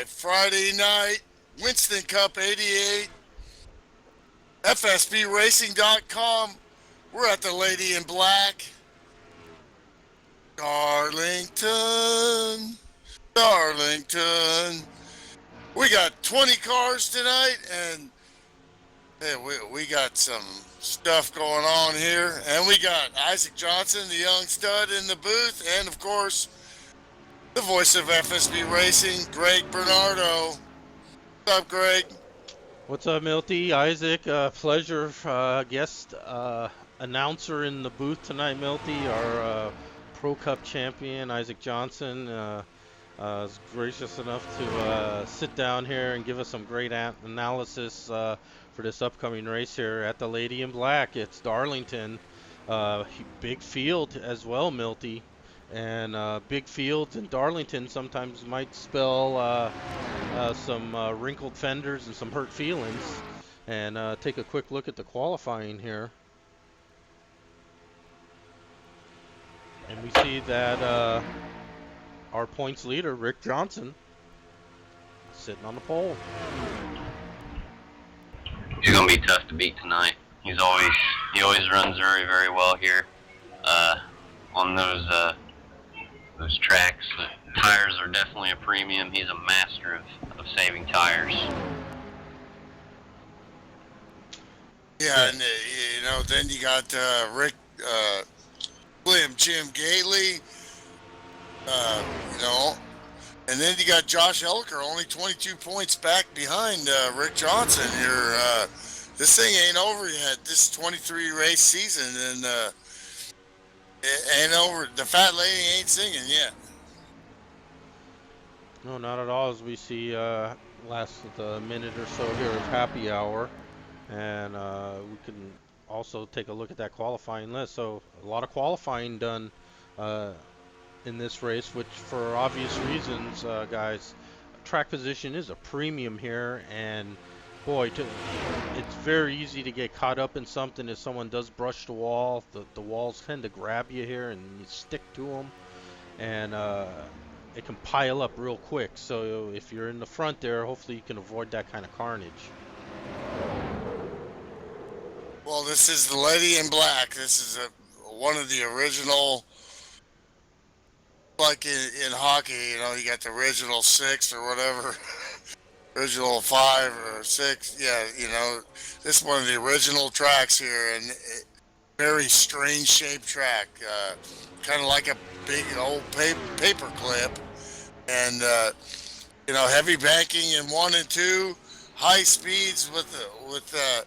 right, Friday night, Winston Cup 88, FSBRacing.com. We're at the Lady in Black. Darlington. We got 20 cars tonight, and hey, we got some stuff going on here. And we got Isaac Johnson, the young stud, in the booth, and of course, the voice of FSB Racing, Greg Bernardo. What's up, Greg? What's up, Milty? Isaac, pleasure guest announcer in the booth tonight, Milty. Our Pro Cup champion, Isaac Johnson, is gracious enough to sit down here and give us some great analysis for this upcoming race here at the Lady in Black. It's Darlington. Big field as well, Milty. And big fields in Darlington sometimes might spell some wrinkled fenders and some hurt feelings. And take a quick look at the qualifying here. And we see that our points leader, Rick Johnson, sitting on the pole. He's gonna be tough to beat tonight. He always runs very, very well here on those tracks. The tires are definitely a premium. He's a master of saving tires. Yeah, and then you got Rick, Slim Jim Gately, and then you got Josh Elker, only 22 points back behind Rick Johnson here. This thing ain't over yet. This 23 race season, and it ain't over. The fat lady ain't singing yet. No, not at all. As we see last minute or so here of happy hour, and we can also take a look at that qualifying list. So a lot of qualifying done in this race, which for obvious reasons, guys, track position is a premium here, and boy, it's very easy to get caught up in something if someone does brush the wall. The walls tend to grab you here, and you stick to them, and it can pile up real quick. So if you're in the front there, hopefully you can avoid that kind of carnage. Well, this is the Lady in Black. This is one of the original, like in hockey, you got the original 6 or whatever, original 5 or 6. Yeah, this is one of the original tracks here, and very strange shaped track, kind of like a big old paper clip, and heavy banking in 1 and 2, high speeds with a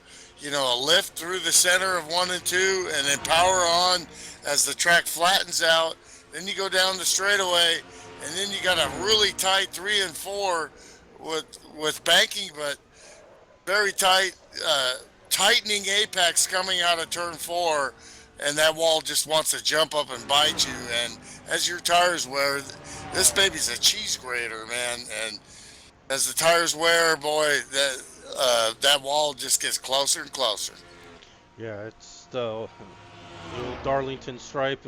lift through the center of 1 and 2, and then power on as the track flattens out. Then you go down the straightaway, and then you got a really tight 3 and 4 with banking, but very tight, tightening apex coming out of turn 4, and that wall just wants to jump up and bite you. And as your tires wear, this baby's a cheese grater, man. And as the tires wear, boy, that wall just gets closer and closer. Yeah, it's the old Darlington stripe.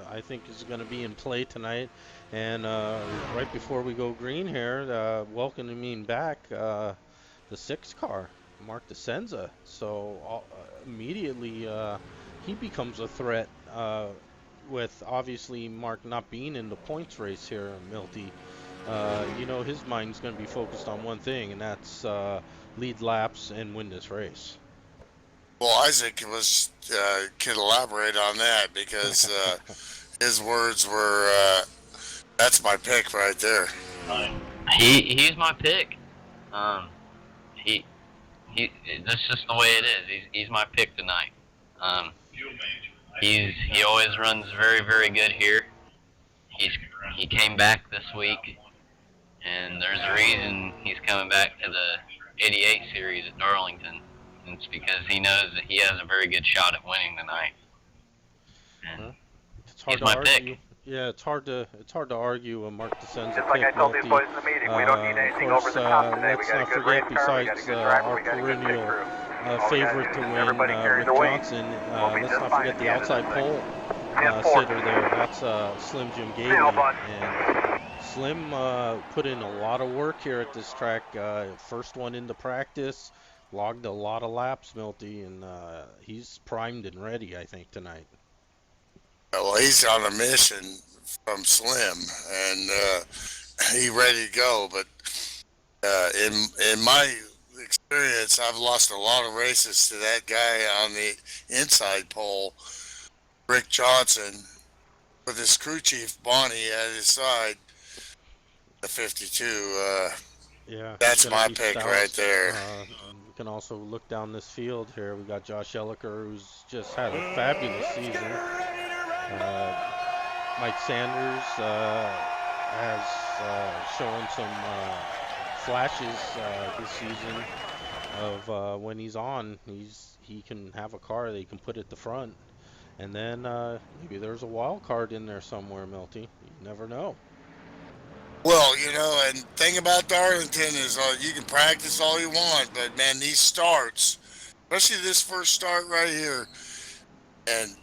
I think is going to be in play tonight. And right before we go green here, welcoming back the 6 car, Mark DeSenza. So immediately he becomes a threat with obviously Mark not being in the points race here, Milty. His mind's going to be focused on one thing, and that's lead laps and win this race. Well, Isaac could elaborate on that, because his words were, "That's my pick right there." He's my pick. That's just the way it is. He's my pick tonight. He always runs very, very good here. He came back this week, and there's a reason he's coming back to the 88 series at Darlington. And it's because he knows that he has a very good shot at winning tonight. And he's my pick. Yeah, it's hard to argue a Mark DeSenza Just like I told these boys in the meeting, we don't need anything over the top today. We got a good race car, we got a good driver, we got a good pit crew. Favorite to win, Rick Johnson. Let's not forget the outside pole sitter there. That's Slim Jim Gately. And Slim put in a lot of work here at this track. First one into practice, logged a lot of laps, Milty, and he's primed and ready, I think, tonight. Well, he's on a mission from Slim, and he ready to go. But in my experience, I've lost a lot of races to that guy on the inside pole, Rick Johnson, with his crew chief Bonnie at his side. The 52. Yeah, That's my be pick stout. right there. We can also look down this field here. We got Josh Elliker, who's just had a fabulous season. Mike Sanders has shown some flashes this season of when he's on. He can have a car that he can put at the front, and then maybe there's a wild card in there somewhere, Milty. You never know. Well, you know, and thing about Darlington is you can practice all you want, but man, these starts, especially this first start right here, and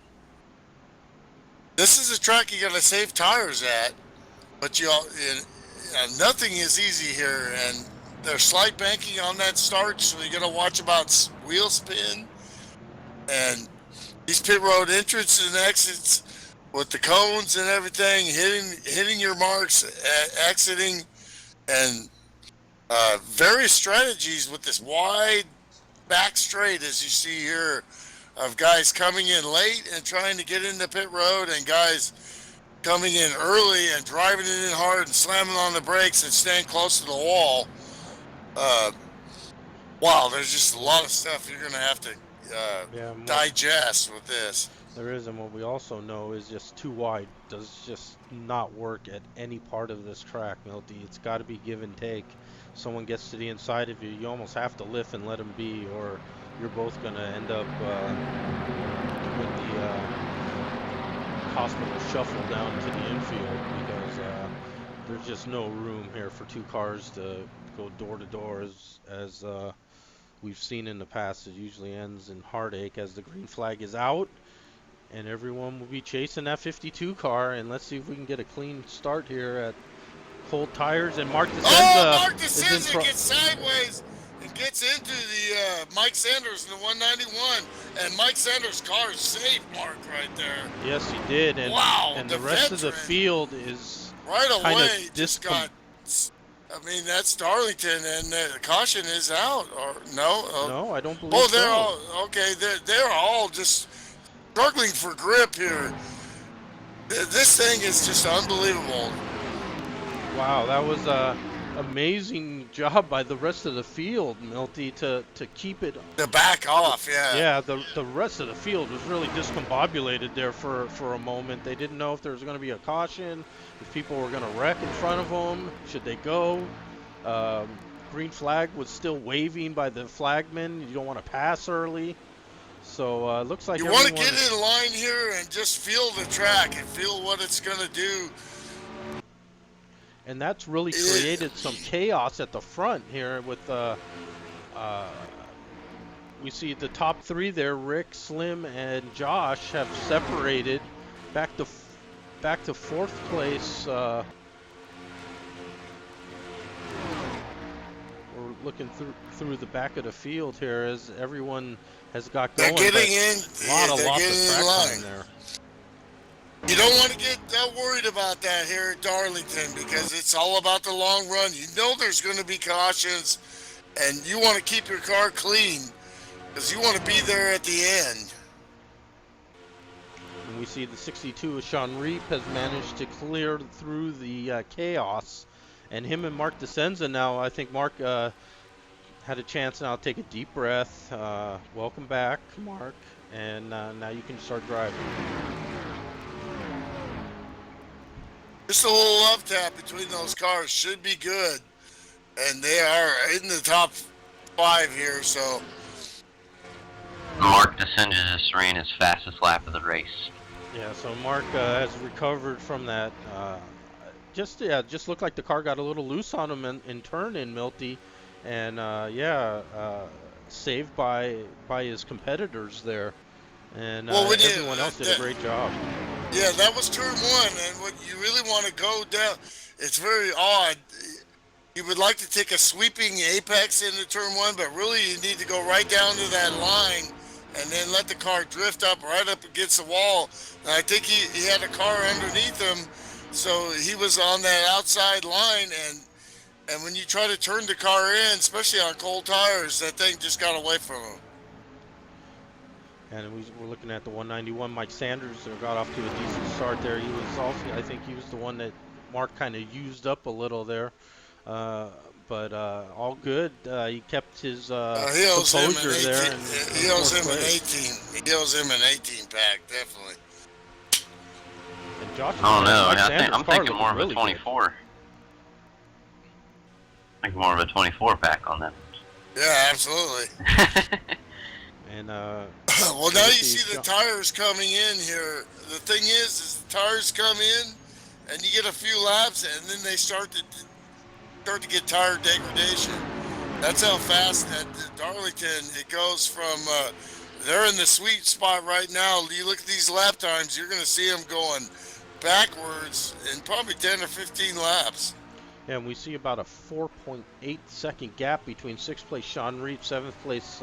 this is a track you got to save tires at, but nothing is easy here, and there's slight banking on that start, so you got to watch about wheel spin, and these pit road entrances and exits with the cones and everything, hitting your marks, exiting, and various strategies with this wide back straight, as you see here, of guys coming in late and trying to get into pit road, and guys coming in early and driving it in hard and slamming on the brakes and staying close to the wall. Wow, there's just a lot of stuff you're going to have to digest with this. There is, and what we also know is just too wide does just not work at any part of this track, Milty. It's got to be give and take. Someone gets to the inside of you, you almost have to lift and let them be, or you're both going to end up with the hospital shuffle down to the infield, because there's just no room here for two cars to go door to door, as we've seen in the past. It usually ends in heartache as the green flag is out. And everyone will be chasing that 52 car, and let's see if we can get a clean start here at cold tires. And Mark DeSenza, Mark DeSenza gets sideways and gets into the Mike Sanders in the 191, and Mike Sanders' car is safe, Mark, right there. Yes, he did. And, wow, and the rest of the field is right away just got. I mean, that's Darlington, and the caution is out, or no? No, I don't believe. Oh, they're all okay. They're all just struggling for grip here. This thing is just unbelievable. Wow, that was a amazing job by the rest of the field, Milty, to keep it. To back off, yeah. Yeah, the rest of the field was really discombobulated there for a moment. They didn't know if there was going to be a caution, if people were going to wreck in front of them, should they go. Green flag was still waving by the flagman. You don't want to pass early. So looks like you want to get in line here and just feel the track and feel what it's going to do. And that's really created some chaos at the front here with we see the top three there, Rick, Slim, and Josh have separated back to fourth place. We're looking through the back of the field here as everyone has got going. They're getting in. Lots of track time there. You don't want to get worried about that here at Darlington, because it's all about the long run. You know there's going to be cautions, and you want to keep your car clean because you want to be there at the end. And we see the 62 Sean Reap has managed to clear through the chaos, and him and Mark DeSenza now. I think Mark had a chance now to take a deep breath. Welcome back, Mark, and now you can start driving. Just a little love tap between those cars should be good, and they are in the top 5 here. So Mark DeSenza just ran his fastest lap of the race. Yeah, so Mark has recovered from that. Just looked like the car got a little loose on him in turn in Milty, and saved by his competitors there, and everyone else did a great job. Yeah, that was turn 1, and what you really want to go down it's very odd. You would like to take a sweeping apex into turn one, but really you need to go right down to that line and then let the car drift up right up against the wall. And I think he had a car underneath him, so he was on that outside line, and when you try to turn the car in, especially on cold tires, that thing just got away from him. And we're looking at the 191. Mike Sanders got off to a decent start there. He was also, I think he was the one that Mark kind of used up a little there. But all good. He kept his He owes him composure an 18. there. He owes him an 18. He owes him an 18 pack, definitely. And Josh, I don't know. Mike I'm thinking more of a 24. I think more of a 24 pack on that. Yeah, absolutely. And well, now you see the tires coming in here. The thing is the tires come in, and you get a few laps, and then they start to get tire degradation. That's how fast at Darlington it goes from. They're in the sweet spot right now. You look at these lap times, you're going to see them going backwards in probably 10 or 15 laps. Yeah, and we see about a 4.8 second gap between 6th place Sean Reed, 7th place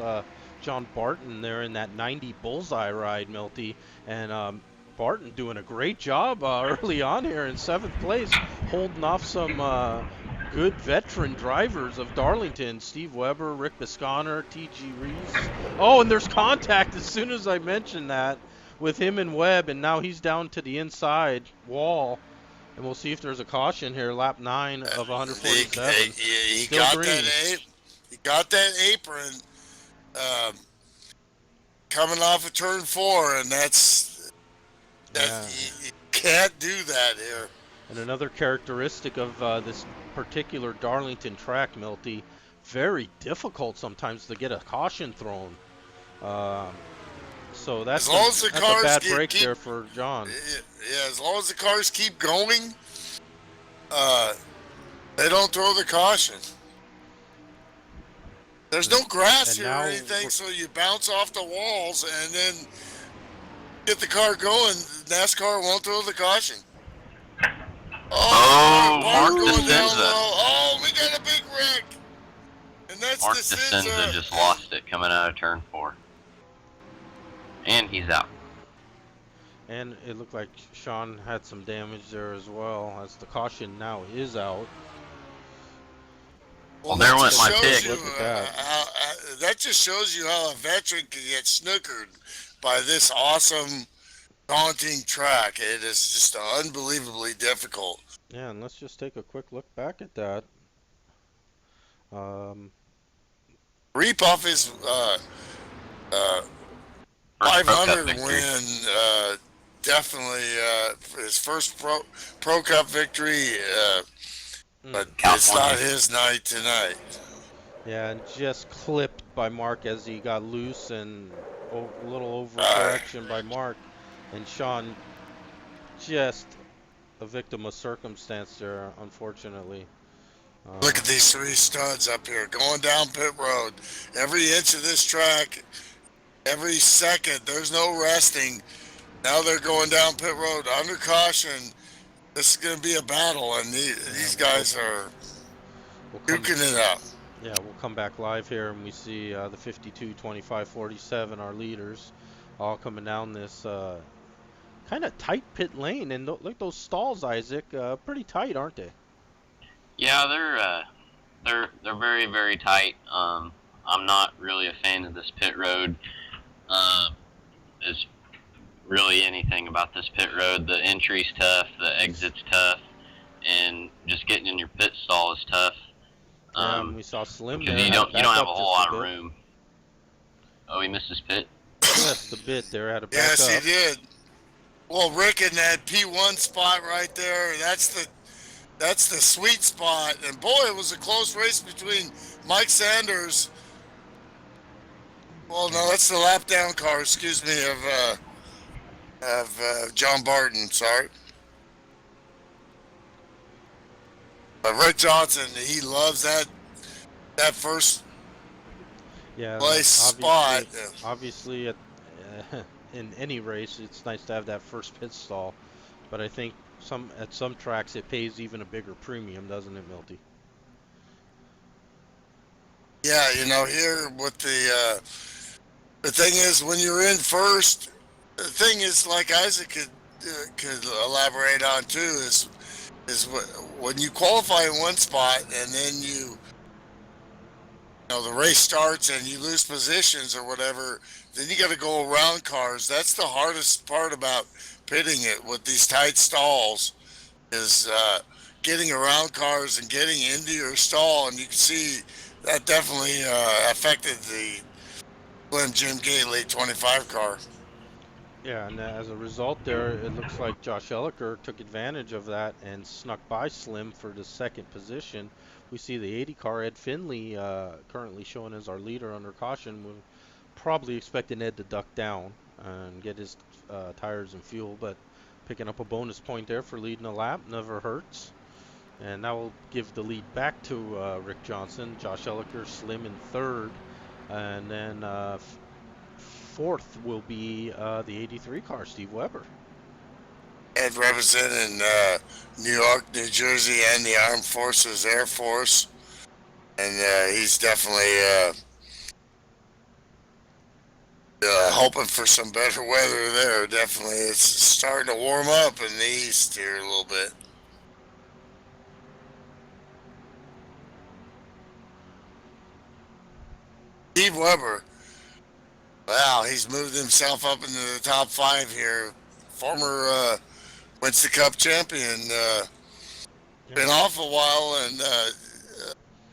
John Barton there in that 90 bullseye ride, Milty. And Barton doing a great job early on here in 7th place, holding off some good veteran drivers of Darlington. Steve Weber, Rick Bisconner, T.G. Reese. Oh, and there's contact as soon as I mentioned that with him and Webb, and now he's down to the inside wall. And we'll see if there's a caution here, lap 9 of 147. He got that apron coming off of turn 4, and you can't do that here. And another characteristic of this particular Darlington track, Milty, very difficult sometimes to get a caution thrown. So that's a bad break there for John. Yeah, as long as the cars keep going, they don't throw the caution. There's no grass here or anything, so you bounce off the walls and then get the car going. NASCAR won't throw the caution. Mark going down low. Oh, we got a big wreck. And that's Mark DeCenza just lost it coming out of turn 4. And he's out. And it looked like Sean had some damage there as well, as the caution now is out. Well, there went my pick. Look at that. That just shows you how a veteran can get snookered by this awesome, daunting track. It is just unbelievably difficult. Yeah, and let's just take a quick look back at that. Repuff is 500 win, definitely his first Pro Cup victory, but it's not his night tonight. Yeah, and just clipped by Mark as he got loose, and a little overcorrection by Mark, and Sean just a victim of circumstance there, unfortunately. Look at these 3 studs up here going down pit road. Every inch of this track, every second, there's no resting. Now they're going down pit road under caution. This is going to be a battle, and these guys are duking it out. Yeah, we'll come back live here, and we see the 52, 25, 47, our leaders, all coming down this kind of tight pit lane. And look at those stalls, Isaac, pretty tight, aren't they? Yeah, they're very, very tight. I'm not really a fan of this pit road. Is really anything about this pit road. The entry's tough, the exit's tough, and just getting in your pit stall is tough. We saw Slim there. Because you don't have a whole lot of room. Oh, he missed his pit? Yes, the bit there had a back Yes, up. he did. Well, Rick in that P1 spot right there, that's the sweet spot. And boy, it was a close race between Mike Sanders. Well, no, that's the lap down car, excuse me, of John Barton, sorry. But Rick Johnson, he loves that first place spot. Obviously, in any race, it's nice to have that first pit stall. But I think at some tracks it pays even a bigger premium, doesn't it, Milty? Yeah, here with the thing is when you're in first, the thing is like Isaac could elaborate on too is when you qualify in one spot and then the race starts and you lose positions or whatever, then you got to go around cars. That's the hardest part about pitting it with these tight stalls is getting around cars and getting into your stall. And you can see that definitely affected the Slim Jim Gately 25 car. Yeah, and as a result there, it looks like Josh Elliker took advantage of that and snuck by Slim for the second position. We see the 80 car, Ed Finley, currently showing as our leader under caution. We're probably expecting Ed to duck down and get his tires and fuel, but picking up a bonus point there for leading a lap never hurts. And that will give the lead back to Rick Johnson. Josh Elliker, Slim in third, and then fourth will be the 83 car, Steve Weber. Ed representing New York, New Jersey, and the Armed Forces, Air Force. And he's definitely hoping for some better weather there. Definitely. It's starting to warm up in the east here a little bit. Steve Weber. Wow, he's moved himself up into the top 5 here. Former Winston Cup champion. Been off a while and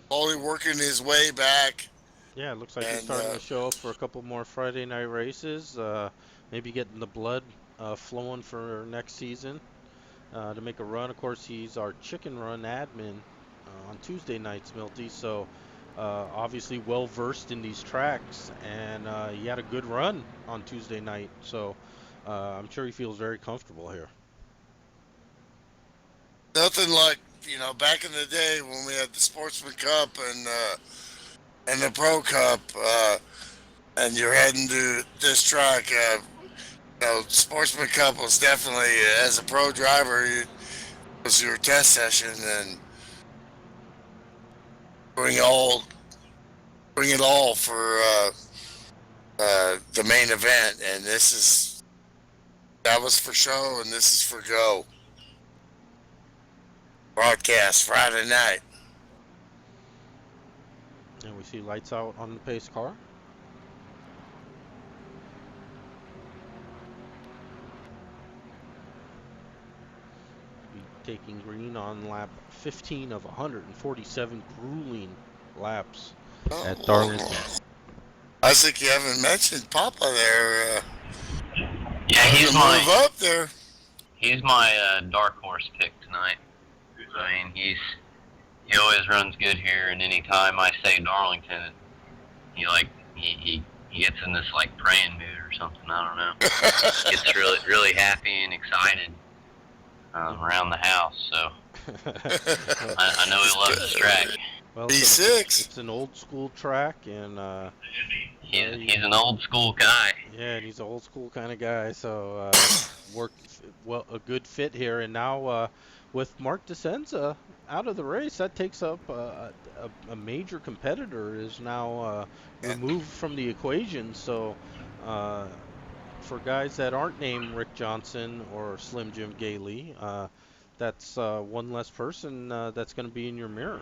slowly working his way back. Yeah, it looks like he's starting to show up for a couple more Friday night races. Maybe getting the blood flowing for next season to make a run. Of course, he's our chicken run admin on Tuesday nights, Milty. So obviously well versed in these tracks, and he had a good run on Tuesday night. So I'm sure he feels very comfortable here. Nothing like back in the day when we had the Sportsman Cup and the Pro Cup, and you're heading to this track. Sportsman Cup was definitely, as a pro driver, it was your test session, and bring it all for the main event. And that was for show, and this is for go. Broadcast Friday night. And we see lights out on the pace car. Taking green on lap 15 of 147 grueling laps at Darlington. Isaac, you haven't mentioned Papa there. Yeah, he's move up there. He's my dark horse pick tonight. I mean, he always runs good here, and anytime I say Darlington, he gets in this like praying mood or something. I don't know. Gets really happy and excited around the house. So I know he loves this track. Well, B6. It's an old school track, and he's an old school guy. Yeah, and he's an old school kind of guy. So a good fit here, and now with Mark DeCenza out of the race, that takes up a major competitor is now removed from the equation. So for guys that aren't named Rick Johnson or Slim Jim Gately, that's one less person that's going to be in your mirror.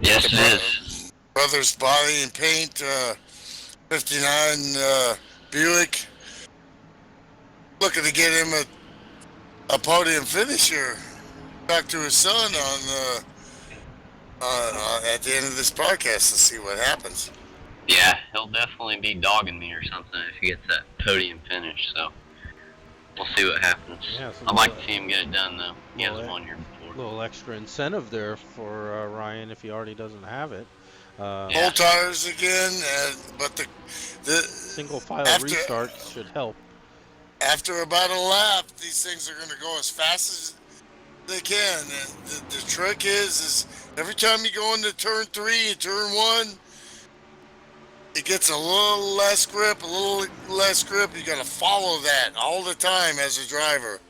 Yes, it is. Brothers Body and Paint, 59 Buick. Looking to get him a podium finish here. Talk to his son at the end of this podcast to see what happens. Yeah, he'll definitely be dogging me or something if he gets that podium finish. So we'll see what happens. Yeah, I'd like to see him get it done though. He hasn't won here before. A little extra incentive there for Ryan if he already doesn't have it. Full tires again, but the single file restart should help. After about a lap, these things are going to go as fast as they can. And the trick is every time you go into turn 3 and turn 1, it gets a little less grip, You got to follow that all the time as a driver.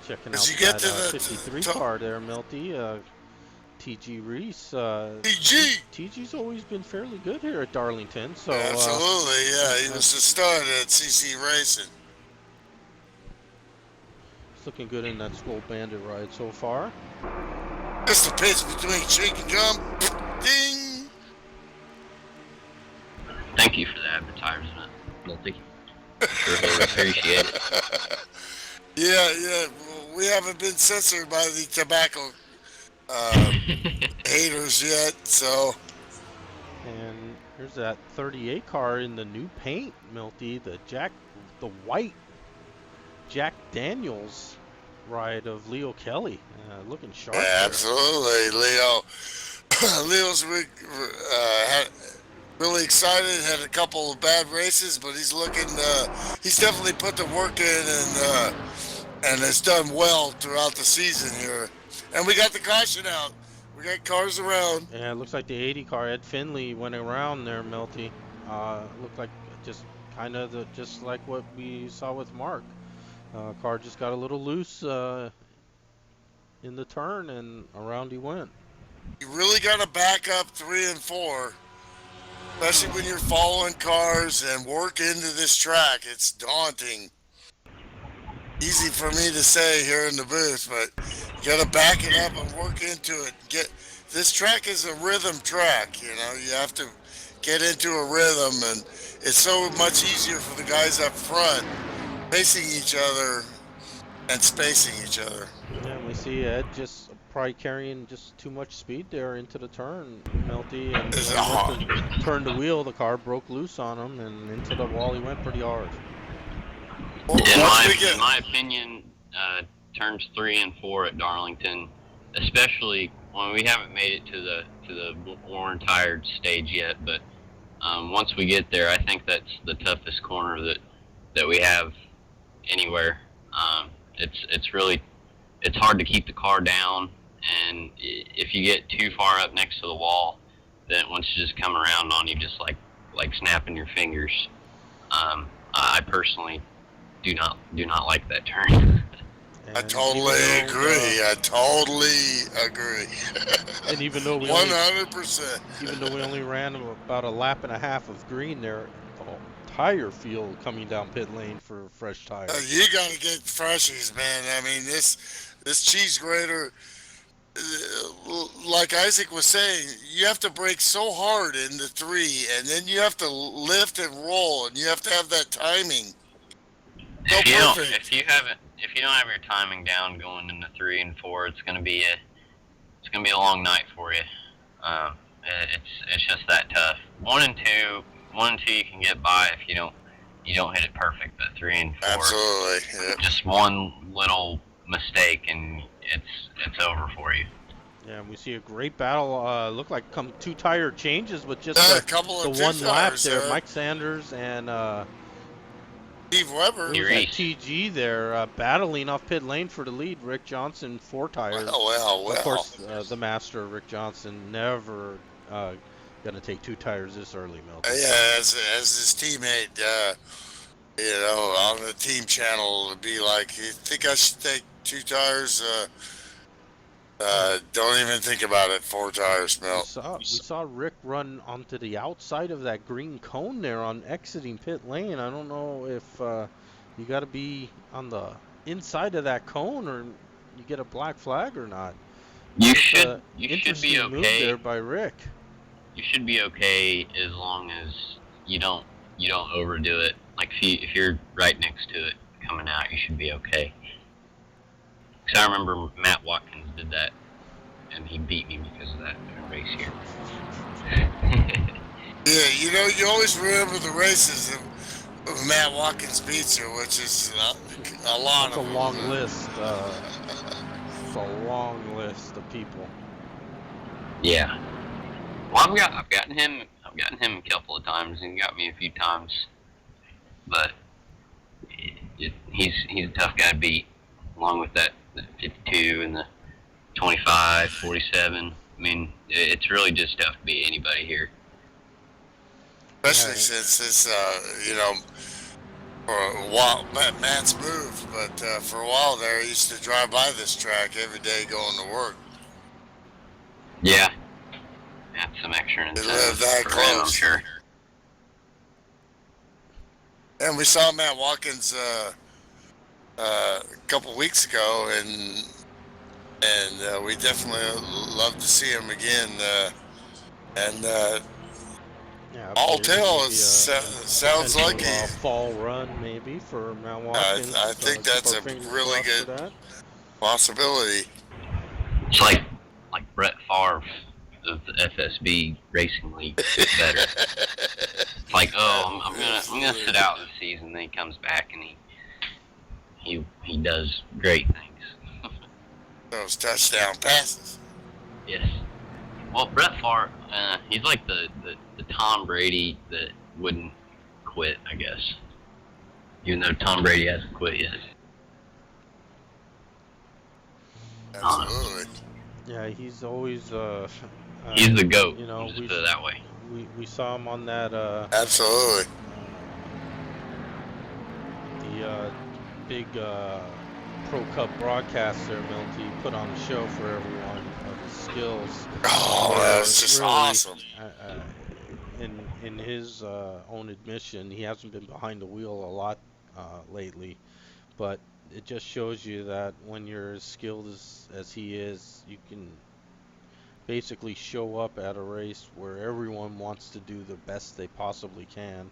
Checking As out you get that to the 53 top, car there, Milty. TG Reese. PG. TG's always been fairly good here at Darlington, so Absolutely, yeah. He was the stud at CC Racing. it's looking good in that Skull Bandit ride so far. Just a pitch between shake and jump. Ding. Thank you for the advertisement, Milty. I'm sure he'll appreciate it. Yeah. We haven't been censored by the tobacco haters yet, so. And here's that 38 car in the new paint, Milty. The white Jack Daniels ride of Leo Kelly. Looking sharp Yeah, there. absolutely, Leo. Leo's really excited. Had a couple of bad races, but he's looking. He's definitely put the work in and has done well throughout the season here. And we got the caution out. We got cars around. Yeah, it looks like the 80 car, Ed Finley, went around there, Milty. Looked like just kind of just like what we saw with Mark. Car just got a little loose in the turn, and around he went. You really got to back up 3 and 4, especially when you're following cars and work into this track. It's daunting. Easy for me to say here in the booth, but you got to back it up and work into it. This track is a rhythm track. You know, you have to get into a rhythm, and it's so much easier for the guys up front facing each other and spacing each other. Yeah, we see Ed just probably carrying just too much speed there into the turn, Milty, and when he went to turn the wheel, the car broke loose on him, and into the wall he went pretty hard. In my opinion, turns 3 and 4 at Darlington, especially when we haven't made it to the worn tired stage yet, but once we get there, I think that's the toughest corner that we have anywhere. It's hard to keep the car down, and if you get too far up next to the wall, then once you just come around on you, just like snapping your fingers. I personally do not like that turn. I totally agree. And even though we 100%. Even though we only ran about a lap and a half of green there, the tire field coming down pit lane for fresh tires. You got to get freshies, man. I mean, this cheese grater, like Isaac was saying, you have to brake so hard in the 3, and then you have to lift and roll, and you have to have that timing. If you don't have your timing down going into 3 and 4, it's gonna be a long night for you. It's just that tough. 1 and 2 you can get by if you don't hit it perfect. But 3 and 4, absolutely, yeah. Just one little mistake and it's over for you. Yeah, and we see a great battle. Look like 2 tire changes with just a couple of 1 lap there. Mike Sanders and Steve Weber. TG there battling off pit lane for the lead. Rick Johnson 4 tires. Well. Of course, the master Rick Johnson never gonna take 2 tires this early, Milton. Yeah, as his teammate, on the team channel, would be like, "You think I should take 2 tires? Don't even think about it. 4 tires, Mel." We saw Rick run onto the outside of that green cone there on exiting pit lane. I don't know if you got to be on the inside of that cone or you get a black flag or not. You should be move okay there by Rick. You should be okay as long as you don't overdo it. Like if you're right next to it coming out, you should be okay. Because I remember Matt Watkins did that, and he beat me because of that race here. Yeah, you always remember the races of Matt Watkins beats you, which is a lot. It's a long list. It's a long list of people. Yeah. Well, I've gotten him a couple of times, and he got me a few times, but he's a tough guy to beat, along with that 52 and the 25, 47. I mean, it's really just tough to beat anybody here. Especially since this, For a while, Matt's moved, but for a while there, he used to drive by this track every day going to work. Yeah. That's some extra They incentive live that for him, I'm close. sure. And we saw Matt Watkins a couple weeks ago, and we definitely love to see him again. Yeah, All maybe tell a sounds like potential, fall run maybe for Matt Watkins. I think that's a really good possibility. It's like Brett Favre of the FSB Racing League, but better. It's like, oh, I'm gonna sit out this season. Then he comes back and he does great things. Those touchdown passes. Yes. Well, Brett Favre, he's like the Tom Brady that wouldn't quit, I guess. Even though Tom Brady hasn't quit yet. Absolutely. Yeah, he's always he's the GOAT. You know, just put it that way. We saw him on that absolutely the big Pro Cup broadcast there, Milty, put on a show for everyone of his skills. Oh, that was just really, awesome. In his own admission, he hasn't been behind the wheel a lot lately, but it just shows you that when you're as skilled as he is, you can basically show up at a race where everyone wants to do the best they possibly can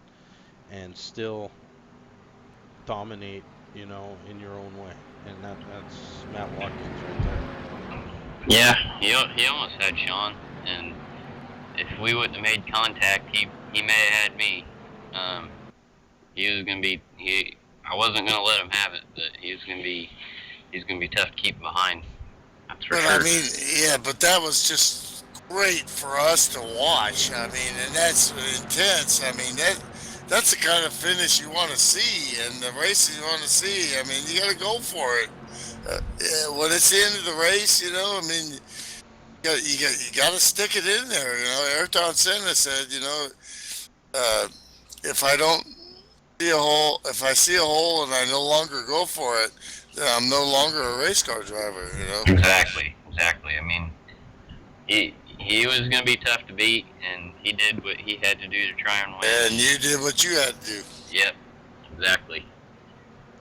and still dominate, you know, in your own way. And that's Matt Watkins right there. Yeah, he almost had Sean, and if we wouldn't have made contact, he may have had me. He was gonna be I wasn't gonna let him have it, but he's gonna be tough to keep behind. That's for sure. I mean, yeah, but that was just great for us to watch. I mean, and that's intense. I mean, that's the kind of finish you want to see, and the races you want to see. I mean, you got to go for it. Yeah, when it's the end of the race, you know, I mean, you got to stick it in there. You know, Ayrton Senna said, you know, if I see a hole and I no longer go for it, then I'm no longer a race car driver. You know. Exactly. I mean, he was going to be tough to beat, and he did what he had to do to try and win. And you did what you had to do. Yep, exactly.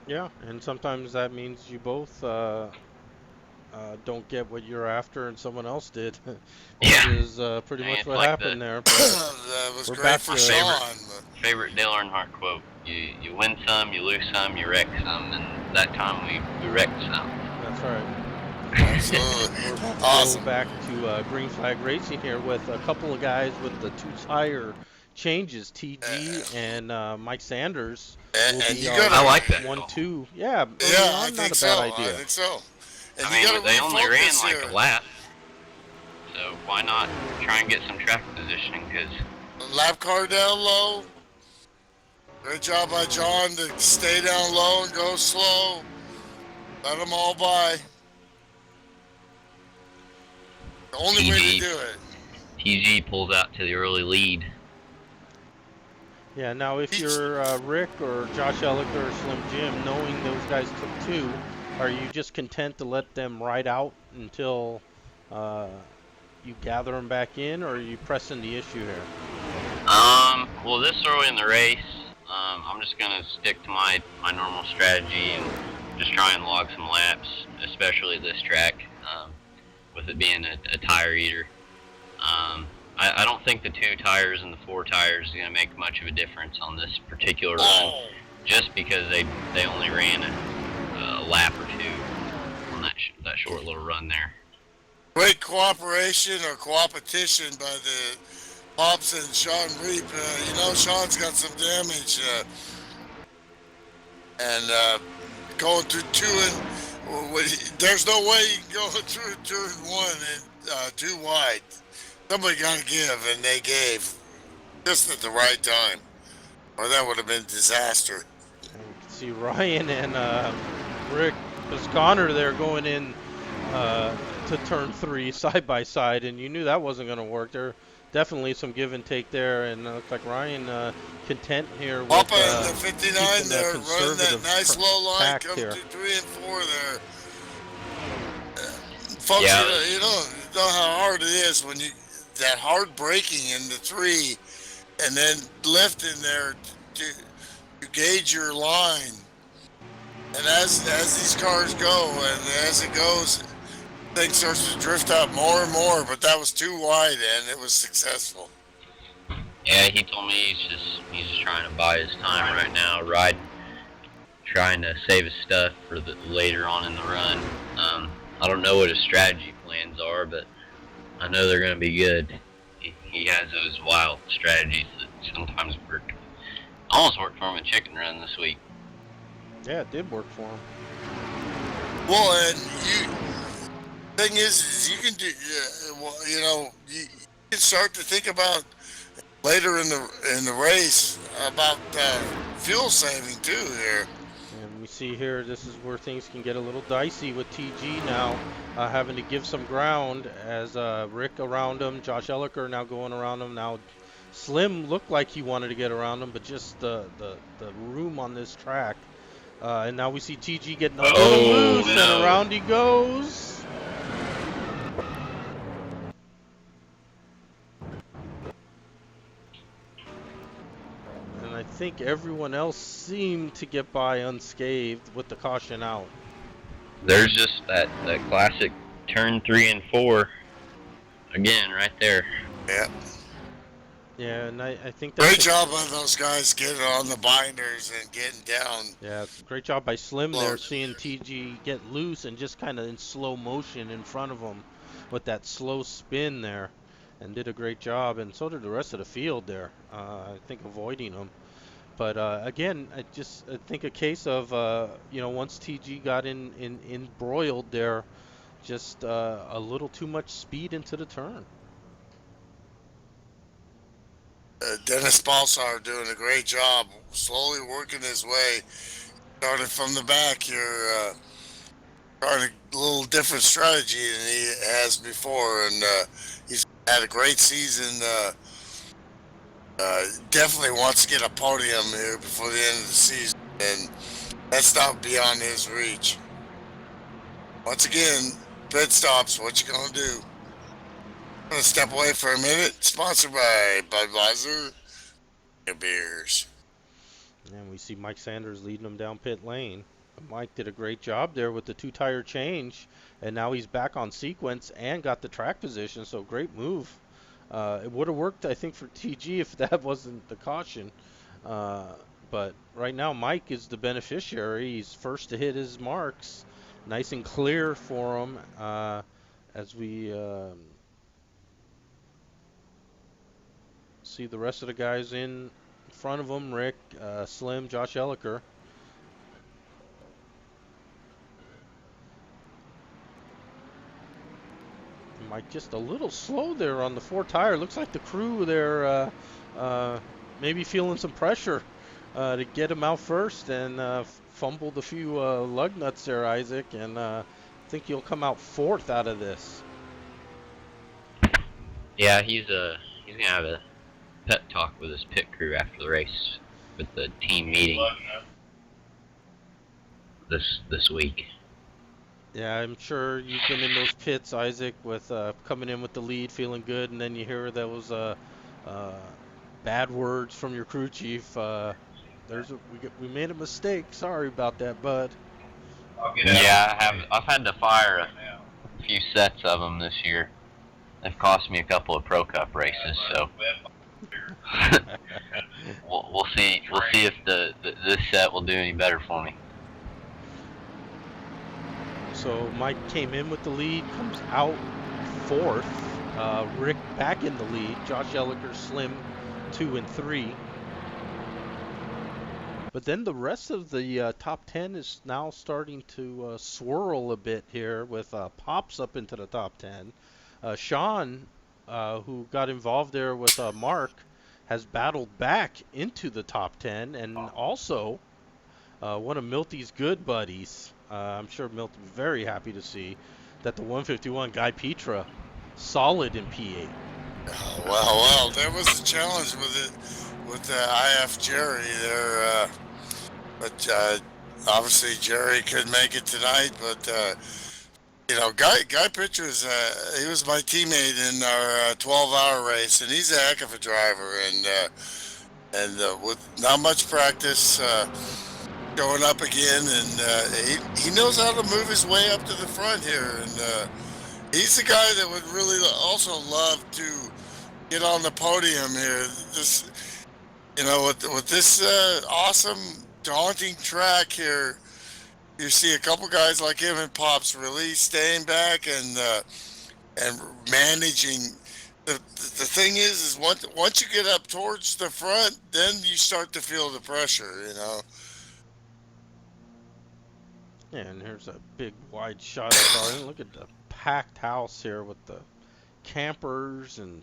Yeah, and sometimes that means you both don't get what you're after and someone else did. Yeah. Which is pretty much what happened there. But that was great for Sean. Favorite Dale Earnhardt quote. You win some, you lose some, you wreck some, and that time we wrecked some. That's right. Absolutely. Awesome. Go back to Green Flag Racing here with a couple of guys with the two tire changes, TG and Mike Sanders. And you I like that. 1-2. Yeah, I not think a so. bad idea. I think so. And I mean, they only ran like a lap, so why not try and get some track positioning? Because lap car down low. Great job by John to stay down low and go slow. Let them all by. The only way to do it. TG pulls out to the early lead. Yeah, now if you're Rick or Josh Ellicker or Slim Jim, knowing those guys took two, are you just content to let them ride out until you gather them back in, or are you pressing the issue here? Well, this early in the race, I'm just going to stick to my normal strategy and just try and log some laps, especially this track, with it being a tire eater. I don't think the 2 tires and the 4 tires is going to make much of a difference on this particular run, just because they only ran a lap or 2 on that short little run there. Great cooperation or co-opetition by the Pops and Sean Reap. You know, Sean's got some damage, and going through 2 and there's no way you can go through 2 and 1 and 2 wide. Somebody got to give, and they gave just at the right time, or that would have been disaster. And you can see Ryan and Rick Bisconner there going in to turn 3 side by side, and you knew that wasn't going to work. They're definitely some give and take there, and looks like Ryan content here with Papa in the 59 keeping a there, running that conservative nice low line, tact coming here. to 3 and 4 there. Folks, Yeah. you know how hard it is when you that hard braking in the 3 and then lifting there to gauge your line. And as these cars go and as it goes, things starts to drift out more and more. But that was too wide and it was successful. Yeah, he told me he's just trying to buy his time right now, trying to save his stuff for the later on in the run. I don't know what his strategy plans are, but I know they're going to be good. He has those wild strategies that sometimes work. Almost worked for him in Chicken Run this week. Yeah, it did work for him. Well, and thing is you can do, you can start to think about later in the race about fuel saving too here. And we see here, this is where things can get a little dicey with TG now, having to give some ground as Rick around him, Josh Elliker now going around him. Now Slim looked like he wanted to get around him, but just the room on this track. And now we see TG getting a little loose, and around he goes. And I think everyone else seemed to get by unscathed with the caution out. There's just that classic turn 3 and 4 again right there. Yeah. Yeah, and I think that's great job by those guys getting on the binders and getting down. Yeah, great job by Slim there, seeing TG get loose and just kind of in slow motion in front of him with that slow spin there, and did a great job. And so did the rest of the field there. I think avoiding him. But again, I think a case of once TG got in broiled there, just a little too much speed into the turn. Dennis Balsar doing a great job, slowly working his way, starting from the back here, trying a little different strategy than he has before, and he's had a great season. Definitely wants to get a podium here before the end of the season, and that's not beyond his reach. Once again, pit stops, what you gonna do? I'm going to step away for a minute. Sponsored by Budweiser beers. And we see Mike Sanders leading them down pit lane. Mike did a great job there with the 2-tire change, and now he's back on sequence and got the track position, so great move. It would have worked, I think, for TG if that wasn't the caution. But right now, Mike is the beneficiary. He's first to hit his marks. Nice and clear for him as we see the rest of the guys in front of him. Rick, Slim, Josh Elliker. Mike just a little slow there on the 4-tire. Looks like the crew there maybe feeling some pressure to get him out first, and fumbled a few lug nuts there, Isaac, and I think he'll come out 4th out of this. Yeah, he's gonna have a pep talk with his pit crew after the race with the team meeting this week. Yeah, I'm sure you've been in those pits, Isaac, with coming in with the lead, feeling good, and then you hear those bad words from your crew chief. We made a mistake. Sorry about that, bud. Yeah, I've had to fire a few sets of them this year. They've cost me a couple of Pro Cup races, so we'll see if this set will do any better for me. So Mike came in with the lead, comes out 4th. Rick back in the lead. Josh Elliker, Slim, 2 and 3. But then the rest of the top 10 is now starting to swirl a bit here with Pops up into the top 10. Sean, who got involved there with Mark, has battled back into the top 10, and also one of Milty's good buddies. I'm sure Milt will be very happy to see that the 151 Guy Petra solid in P8. Well, there was a challenge with IF Jerry there, but obviously Jerry couldn't make it tonight. But Guy Pitchers, he was my teammate in our 12-hour race, and he's a heck of a driver. And with not much practice, going up again, and he knows how to move his way up to the front here, and he's the guy that would really also love to get on the podium here. This, with this awesome, daunting track here, you see a couple guys like him and Pops really staying back and managing. The thing is once you get up towards the front, then you start to feel the pressure. Yeah, and here's a big wide shot of Darlington. Look at the packed house here with the campers and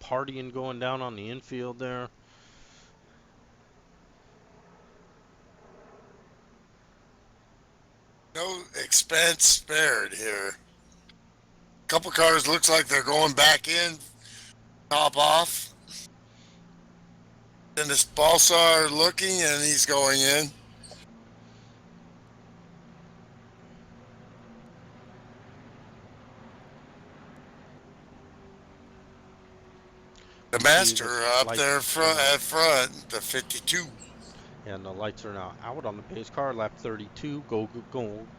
partying going down on the infield there. No expense spared here. Couple cars looks like they're going back in, top off. And this Balsar looking, and he's going in. The master up there at front, the 52. And the lights are now out on the pace car. Lap 32,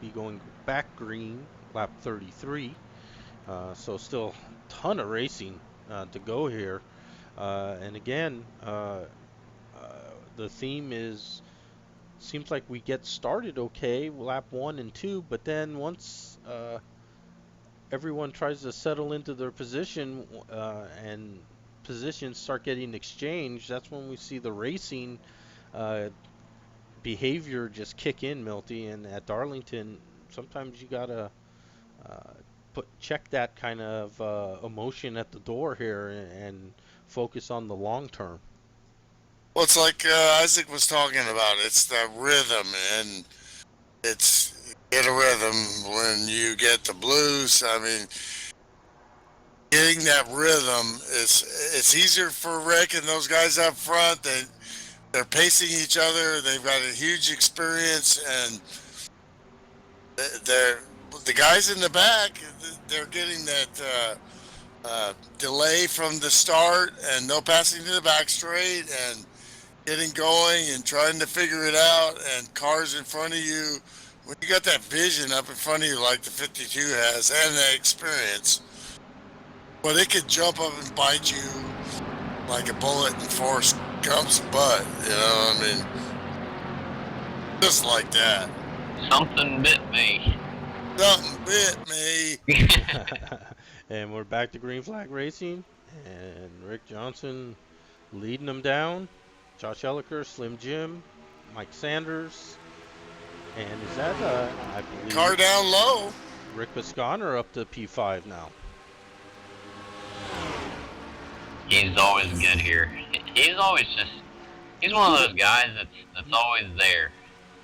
be going back green. Lap 33. So still a ton of racing to go here. And again, the theme seems like we get started okay, lap 1 and 2, but then once everyone tries to settle into their position and positions start getting exchanged, that's when we see the racing behavior just kick in, Milty. And at Darlington, sometimes you gotta check that kind of emotion at the door here and focus on the long term. Well, it's like Isaac was talking about. It's the rhythm, and it's get a rhythm when you get the blues. I mean, getting that rhythm it's easier for Rick and those guys up front. They're pacing each other. They've got a huge experience, and the guys in the back. They're getting that delay from the start, and no passing to the back straight, and getting going and trying to figure it out. And cars in front of you. When you got that vision up in front of you like the 52 has, and the experience, but it could jump up and bite you like a bullet in Forrest Gump's butt. I mean, just like that. Something bit me. Something bit me. And we're back to green flag racing, and Rick Johnson leading them down. Josh Elliker, Slim Jim, Mike Sanders, and is that I believe Car down low. Rick Bisconer up to P5 now. He's always good here. He's one of those guys that's always there.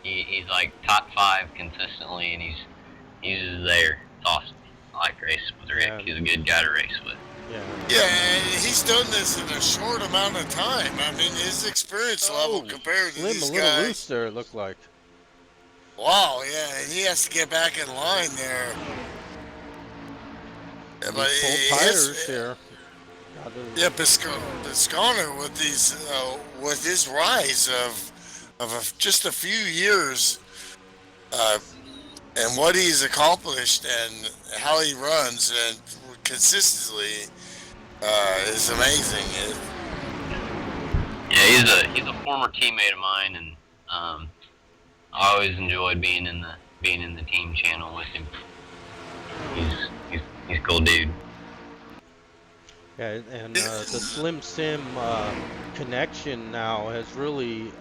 He's like top 5 consistently, and he's just there. It's awesome. I like racing with Rick. Yeah. He's a good guy to race with. Yeah, and he's done this in a short amount of time. I mean, his experience level compared to Slim these a little guys. loose there, it looked like. Wow, yeah, and he has to get back in line there. Yeah, but Full tires here. Yeah, Bisconer with his rise of just a few years, and what he's accomplished and how he runs and consistently is amazing. Yeah, he's a former teammate of mine, and I always enjoyed being in the team channel with him. He's a cool dude. Yeah, and the Slim Sim connection now has really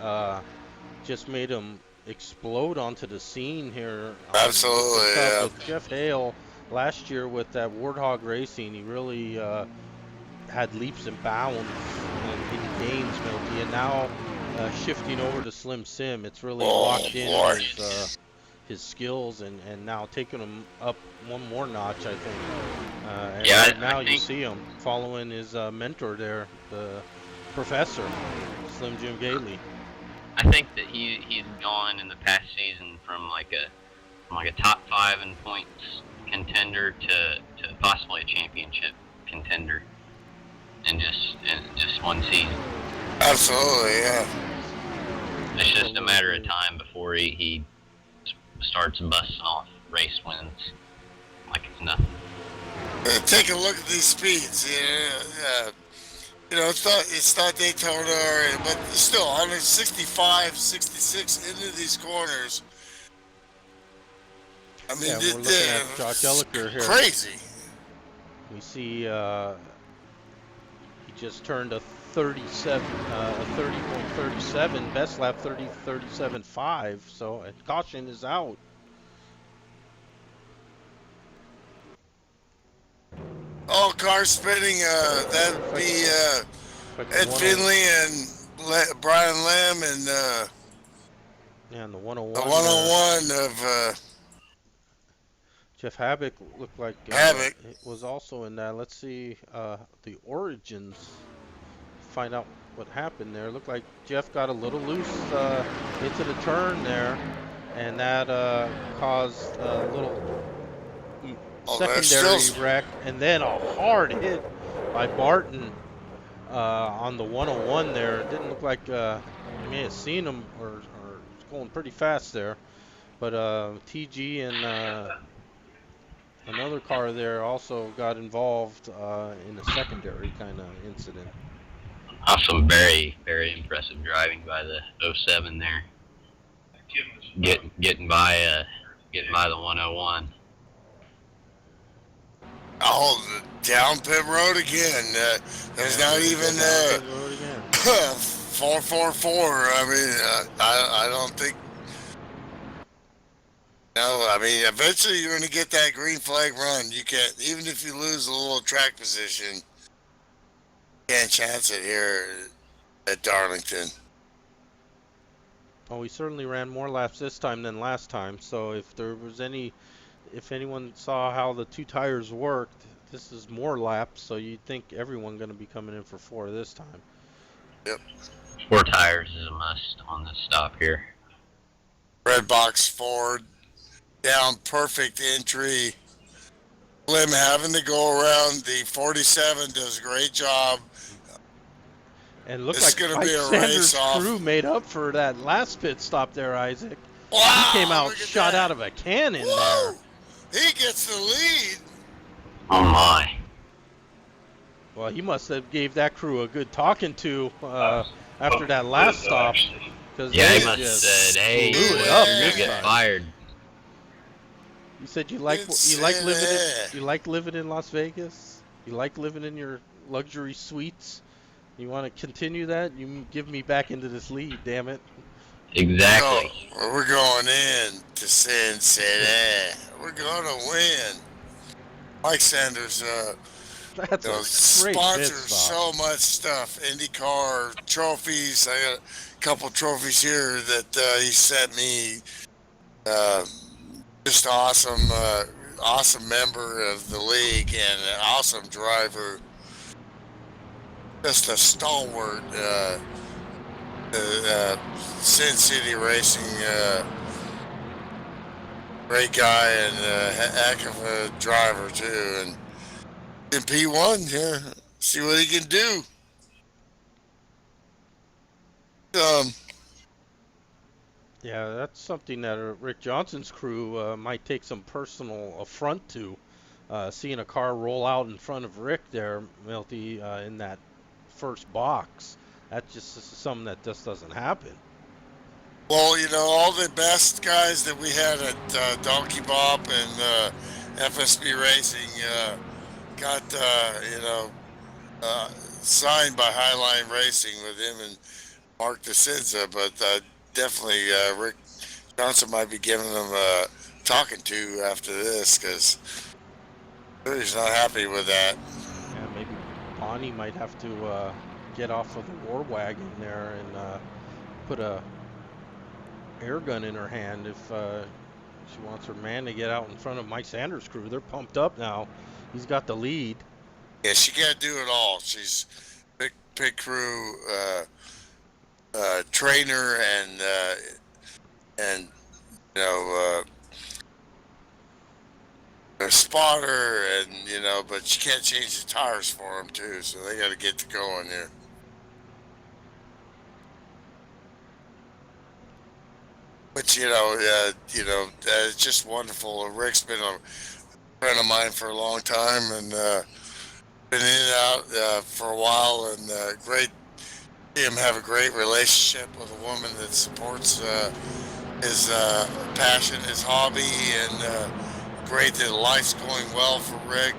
just made him explode onto the scene here. Absolutely, yeah. With Jeff Hale last year with that Warthog Racing, he really had leaps and bounds in games, Milty, and now shifting over to Slim Sim, it's really locked in his his skills and now taking him up one more notch, I think. And Yeah, right now I you think see him following his mentor there, the professor, Slim Jim Gately. I think that he's gone in the past season from like a top 5 in points contender to possibly a championship contender in just one season. Absolutely, yeah. It's just a matter of time before he starts busting off race wins like it's nothing. Take a look at these speeds. You know, it's not Daytona, but still 165, 66 into these corners. I mean, Yeah, we're looking at Josh Elliker here. Crazy. We see he just turned a 37, a 30.37, best lap 30:37.5. So caution is out. Oh, car spinning. That'd be Ed Finley and Brian Lamb and yeah, and the 101. the 101 of Jeff Habik looked like Havoc. it was also in that. Let's see the origins. Find out what happened there. Looked like Jeff got a little loose into the turn there, and that caused a little secondary wreck, and then a hard hit by Barton on the 101 there. It didn't look like you may have seen him or it's going pretty fast there, but TG and another car there also got involved in a secondary kind of incident. Also, very, very impressive driving by the 07 there. Getting by the 101. Oh, down pit road again. There's not even 444. I mean, I don't think. No, I mean, eventually you're going to get that green flag run. You can't, even if you lose a little track position, you can't chance it here at Darlington. Oh, we certainly ran more laps this time than last time. So if there was if anyone saw how the two tires worked, this is more laps. So you'd think everyone going to be coming in for 4 this time. Yep. 4 tires is a must on this stop here. Red box Ford. Down, perfect entry. Slim having to go around. The 47 does a great job. And looked like gonna Mike be a Sanders' race-off. crew made up for that last pit stop there, Isaac. Wow, he came out shot out of a cannon there. He gets the lead. Oh my. Well, he must have gave that crew a good talking to after that last stop. Yeah, he must have said, "Hey, blew it you're up gonna get fired." You said you like living in Las Vegas. You like living in your luxury suites. You want to continue that? You give me back into this lead, damn it. Exactly. Oh, we're going in to Sin City. We're going to win. Mike Sanders That's a great sponsors so much stuff. IndyCar trophies. I got a couple trophies here that he sent me. Just awesome, awesome member of the league and an awesome driver. Just a stalwart Sin City Racing. Great guy and a heck of a driver too. And in P1 here, see what he can do. Yeah, that's something that Rick Johnson's crew might take some personal affront to. Seeing a car roll out in front of Rick there, Milty, in that first box. That's just something that just doesn't happen. Well, you know, all the best guys that we had at Donkey Bop and FSB Racing got, signed by Highline Racing with him and Mark DeCenza, but definitely Rick Johnson might be giving them a talking to after this because he's not happy with that. Yeah, maybe Bonnie might have to get off of the war wagon there and put a air gun in her hand if She wants her man to get out in front of Mike Sanders' crew. They're pumped up now. He's got the lead. Yeah, she can't do it all. She's big crew trainer and you know a spotter, and but she can't change the tires for them too. So they got to get to going here. But it's just wonderful. Rick's been a friend of mine for a long time, and been in and out for a while, and great to see him have a great relationship with a woman that supports his passion, his hobby, and great that life's going well for Rick.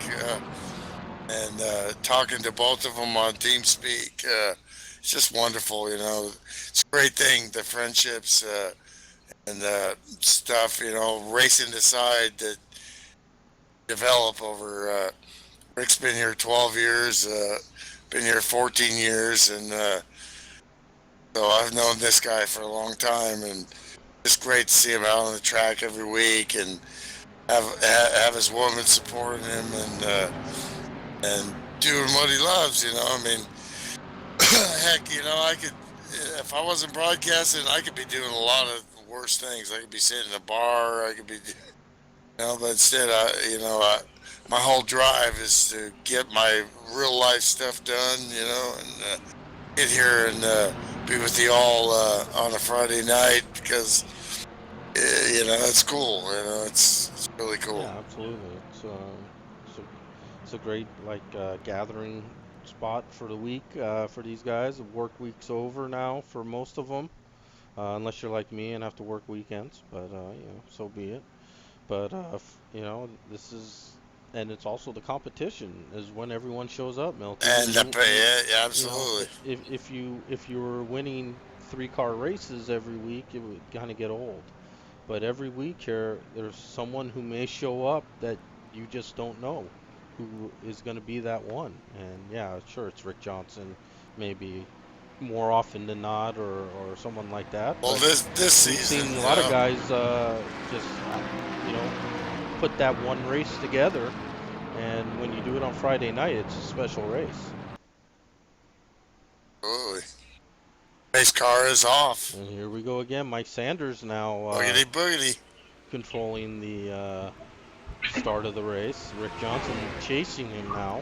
And talking to both of them on TeamSpeak, it's just wonderful. It's a great thing, the friendships and stuff. Racing aside that develop over. Rick's been here 12 years, been here 14 years, and so I've known this guy for a long time, and it's great to see him out on the track every week and have his woman supporting him and doing what he loves. I mean, heck, I could, if I wasn't broadcasting, I could be doing a lot of worse things. I could be sitting in a bar. I could be, but instead, my whole drive is to get my real life stuff done, and get here and be with you all on a Friday night because, it's cool. It's really cool. Yeah, absolutely. It's a great gathering spot for the week for these guys. The work week's over now for most of them, unless you're like me and have to work weekends. But so be it. But this is. And it's also the competition is when everyone shows up, Milton. And yeah, absolutely. If you were winning 3-car races every week, it would kind of get old. But every week here, there's someone who may show up that you just don't know who is going to be that one. And yeah, sure, it's Rick Johnson, maybe more often than not, or someone like that. Well, this season, we've seen a lot of guys just put that one race together, and when you do it on Friday night, it's a special race. Absolutely. Race car is off. And here we go again. Mike Sanders now boogity boogity controlling the start of the race. Rick Johnson chasing him now.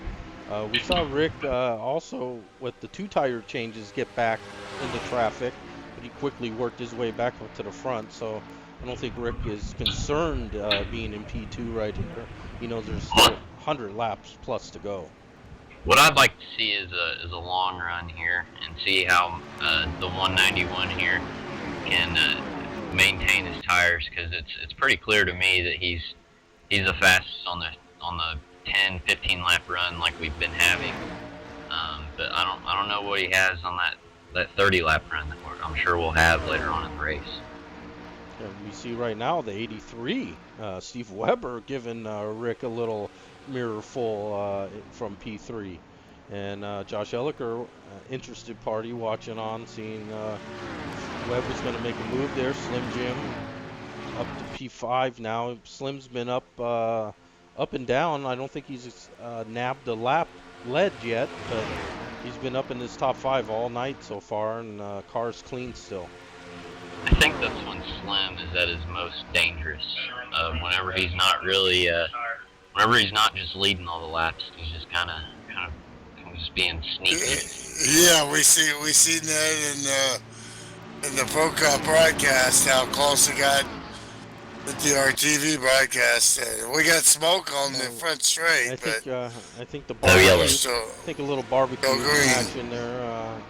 We saw Rick also with the 2-tire changes get back into traffic, but he quickly worked his way back up to the front. So I don't think Rick is concerned being in P2 right here. He knows there's still 100 laps plus to go. What I'd like to see is a long run here and see how the 191 here can maintain his tires, because it's pretty clear to me that he's the fastest on the 10-15 lap run like we've been having. But I don't know what he has on that 30 lap run that I'm sure we'll have later on in the race. And we see right now the 83, Steve Weber giving Rick a little mirror full from P3. And Josh Elliker, interested party watching on, seeing Weber's going to make a move there. Slim Jim up to P5 now. Slim's been up and down. I don't think he's nabbed a lap lead yet, but he's been up in his top 5 all night so far, and car's clean still. I think that's when Slim is at his most dangerous. Whenever he's not really, whenever he's not just leading all the laps, he's just kind of just being sneaky. Yeah, we seen that in the Pro Cup broadcast, how close it got with the RTV broadcast. We got smoke on the front straight, I think the yellow. I think a little barbecue action there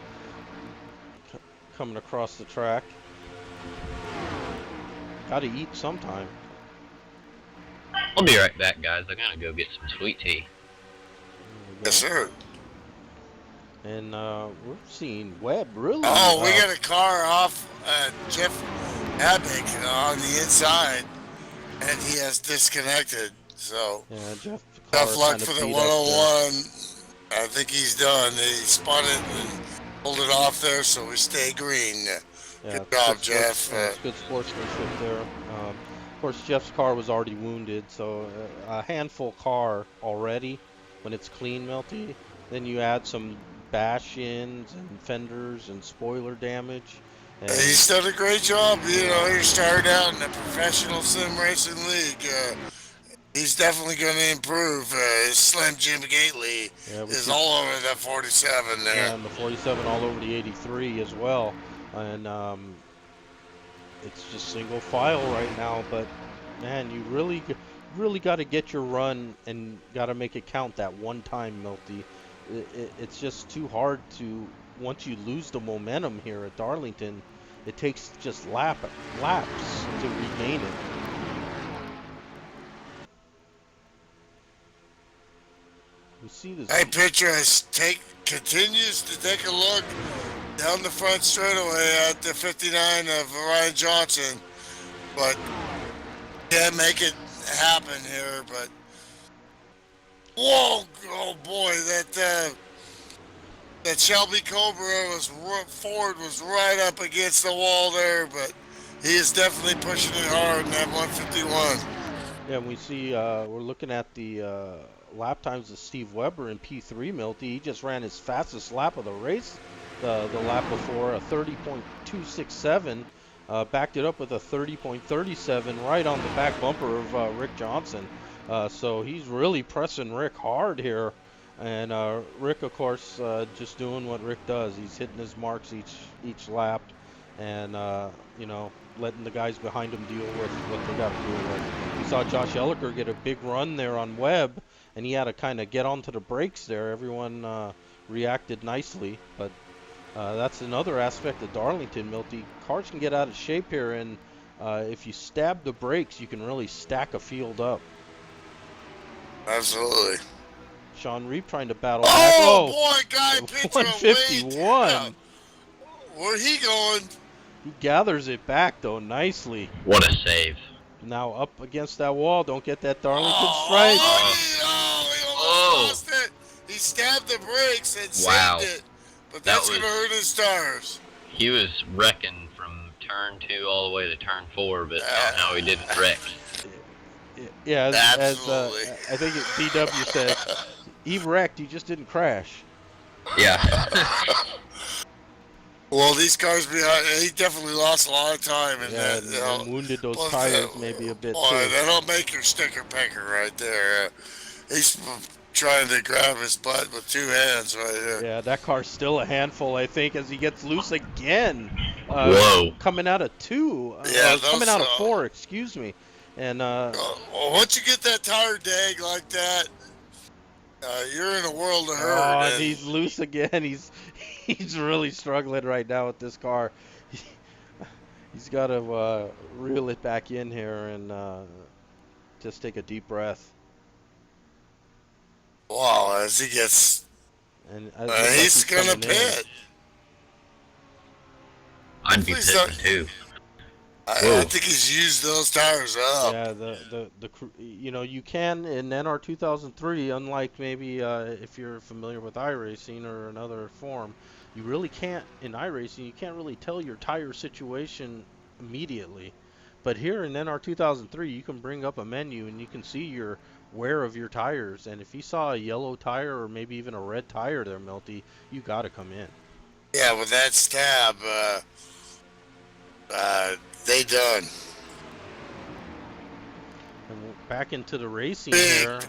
coming across the track. Got to eat sometime. I'll be right back, guys. I'm gonna go get some sweet tea. Yes, sir. And we're seeing Webb really. Oh, we got a car off Jeff Abick on the inside, and he has disconnected. So, yeah, Jeff tough luck for the 101. I think he's done. He spun it and pulled it off there, so we stay green. Yeah, good job, Jeff. It's good sportsmanship there. course, Jeff's car was already wounded, so a handful car already when it's clean, Milty. Then you add some bash-ins and fenders and spoiler damage. And He's done a great job. You know, he started out in the professional sim racing league. He's definitely going to improve. Slim Jim Gately yeah, we is see, all over that 47 there. yeah, and the 47 all over the 83 as well. And it's just single file right now, but man, you really got to get your run and got to make it count that one time, Milty. It's just too hard to, once you lose the momentum here at Darlington, it takes just laps to regain it. We see this. Hey, Petras continues to take a look down the front straightaway at the 59 of Ryan Johnson, but can't make it happen here. But whoa, oh boy, that Shelby Cobra Ford was right up against the wall there, but he is definitely pushing it hard in that 151. Yeah, and we see we're looking at the lap times of Steve Weber in P3, Milty. He just ran his fastest lap of the race the lap before, a 30.267. Backed it up with a 30.37 right on the back bumper of Rick Johnson. So he's really pressing Rick hard here. And Rick, of course, just doing what Rick does. He's hitting his marks each lap, and you know, letting the guys behind him deal with what they got to deal with. We saw Josh Elliker get a big run there on Webb, and he had to kind of get onto the brakes there. Everyone reacted nicely, but that's another aspect of Darlington, Milty. Cars can get out of shape here, and if you stab the brakes, you can really stack a field up. Absolutely. Sean Reap trying to battle back. Oh, boy, Guy Pitcher, 151. Where he going? He gathers it back, though, nicely. What a save. Now up against that wall. Don't get that Darlington stripe. He almost lost it. He stabbed the brakes and saved it. But that's going to hurt his tires. He was wrecking from turn 2 all the way to turn 4, but somehow he didn't wreck. Yeah, as Absolutely. I think DW said, he wrecked, he just didn't crash. Yeah. Well, these cars behind, he definitely lost a lot of time. And and wounded those tires maybe a bit, boy, too. that'll make your sticker pecker right there. He's trying to grab his butt with two hands right here. Yeah, that car's still a handful, I think, as he gets loose again. Whoa. Coming out of 2. Coming out of 4, excuse me. And once you get that tire dag like that, you're in a world of hurt. Oh, and he's loose again. He's really struggling right now with this car. He's got to reel it back in here and just take a deep breath. Wow, as he gets, and he's gonna pit. I'd be pitting too. I think he's used those tires up. Yeah, the you know, you can in NR 2003, unlike maybe if you're familiar with iRacing or another form, you really can't in iRacing. You can't really tell your tire situation immediately. But here in NR 2003, you can bring up a menu and you can see your wear of your tires. And if you saw a yellow tire or maybe even a red tire there, Milty, you got to come in. Yeah, with that stab, they done. And we're back into the racing here.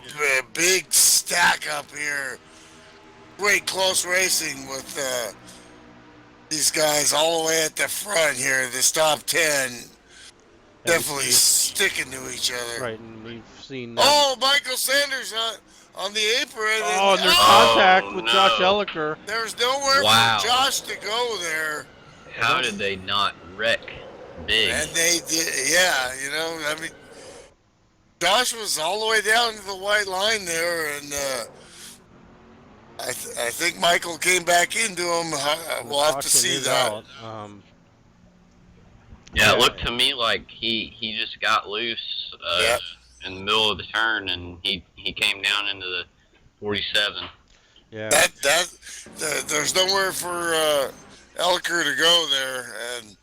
Big stack up here. Great close racing with these guys all the way at the front here. This top 10 definitely sticking to each other. Right, and we've seen. Oh, Michael Sanders on the apron. Oh, and there's contact with Josh Elliker. There's nowhere for Josh to go there. How did they not wreck big? And they did, yeah, you know, I mean, Josh was all the way down to the white line there, and I think Michael came back into him. We'll have to see that. Yeah, it looked to me like he just got loose in the middle of the turn, and he came down into the 47. Yeah. There's nowhere for Elliker to go there, and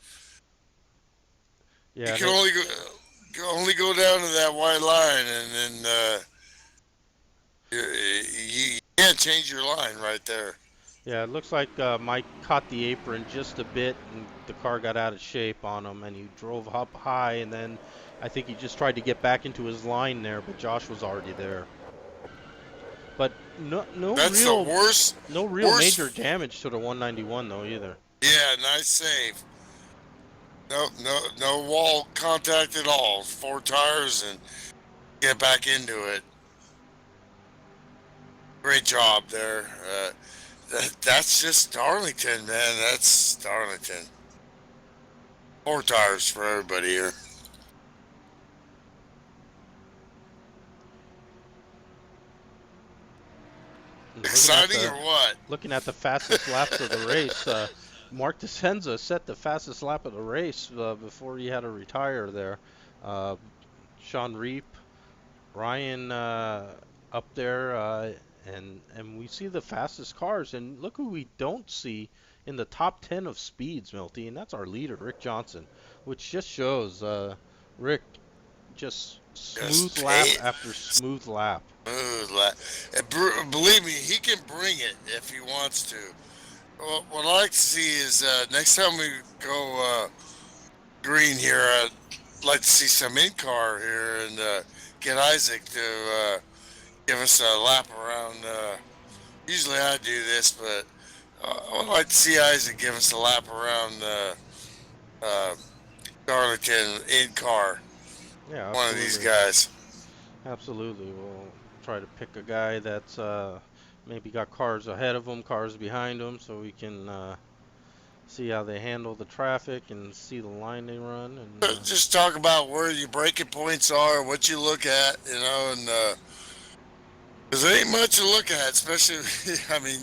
yeah, you can only go. only go down to that white line, and then you can't change your line right there. Yeah, it looks like Mike caught the apron just a bit, and the car got out of shape on him, and he drove up high, and then I think he just tried to get back into his line there, but Josh was already there. But That's the worst. no real major Worst. damage to the 191 though either. Yeah, nice save. No wall contact at all. 4 tires and get back into it. Great job there. That's just Darlington, man. That's Darlington. 4 tires for everybody here. Exciting or what? Looking at the fastest laps of the race, Mark DeSenza set the fastest lap of the race before he had to retire there. Sean Reap, Ryan up there, and we see the fastest cars. And look who we don't see in the top 10 of speeds, Milty, and that's our leader, Rick Johnson, which just shows Rick just smooth lap after smooth lap. Believe me, he can bring it if he wants to. What I like to see is next time we go green here, I'd like to see some in-car here and get Isaac to give us a lap around. Usually I do this, but I would like to see Isaac give us a lap around Darlington in-car. Yeah, one of these guys. Absolutely. We'll try to pick a guy that's maybe got cars ahead of him, cars behind him, so we can see how they handle the traffic and see the line they run. And just talk about where your braking points are, what you look at, and because there ain't much to look at, especially, I mean,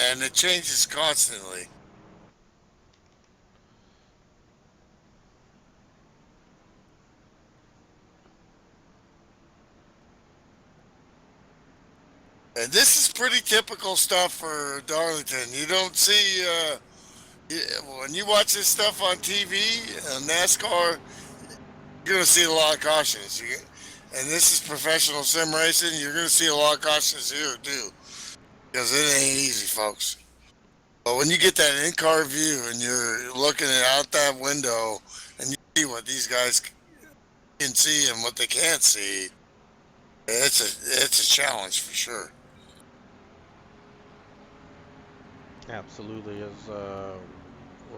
and it changes constantly. And this is pretty typical stuff for Darlington. You don't see, when you watch this stuff on TV, NASCAR, you're going to see a lot of cautions. And this is professional sim racing. You're going to see a lot of cautions here, too. Because it ain't easy, folks. But when you get that in-car view and you're looking out that window and you see what these guys can see and what they can't see, it's a challenge for sure. Absolutely, as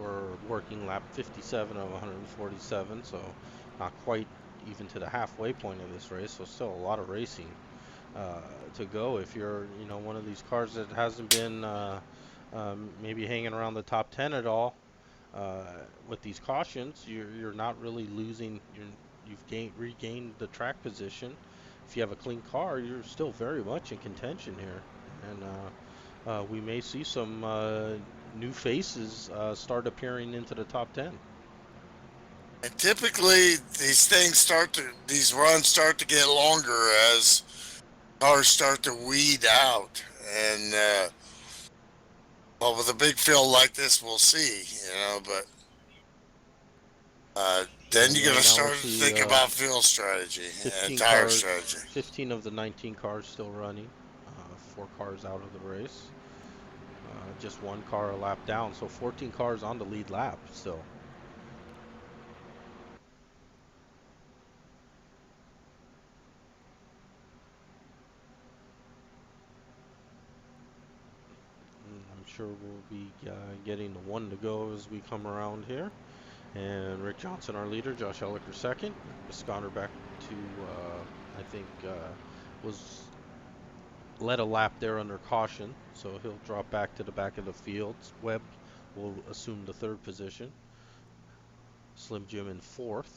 we're working lap 57 of 147, so not quite even to the halfway point of this race, so still a lot of racing to go. If you're, one of these cars that hasn't been maybe hanging around the top 10 at all with these cautions, you're not really losing. You've regained the track position. If you have a clean car, you're still very much in contention here, and we may see some new faces start appearing into the top 10. And typically, these runs start to get longer as cars start to weed out. And well, with a big field like this, we'll see, but then you're going to start to think about field strategy and tire strategy. 15 of the 19 cars still running, 4 cars out of the race. Just 1 car a lap down, so 14 cars on the lead lap still. I'm sure we'll be getting the 1 to go as we come around here. And Rick Johnson, our leader, Josh Elliker second. Sconner back to, I think, was led a lap there under caution, so he'll drop back to the back of the field. Webb will assume the 3rd position. Slim Jim in 4th.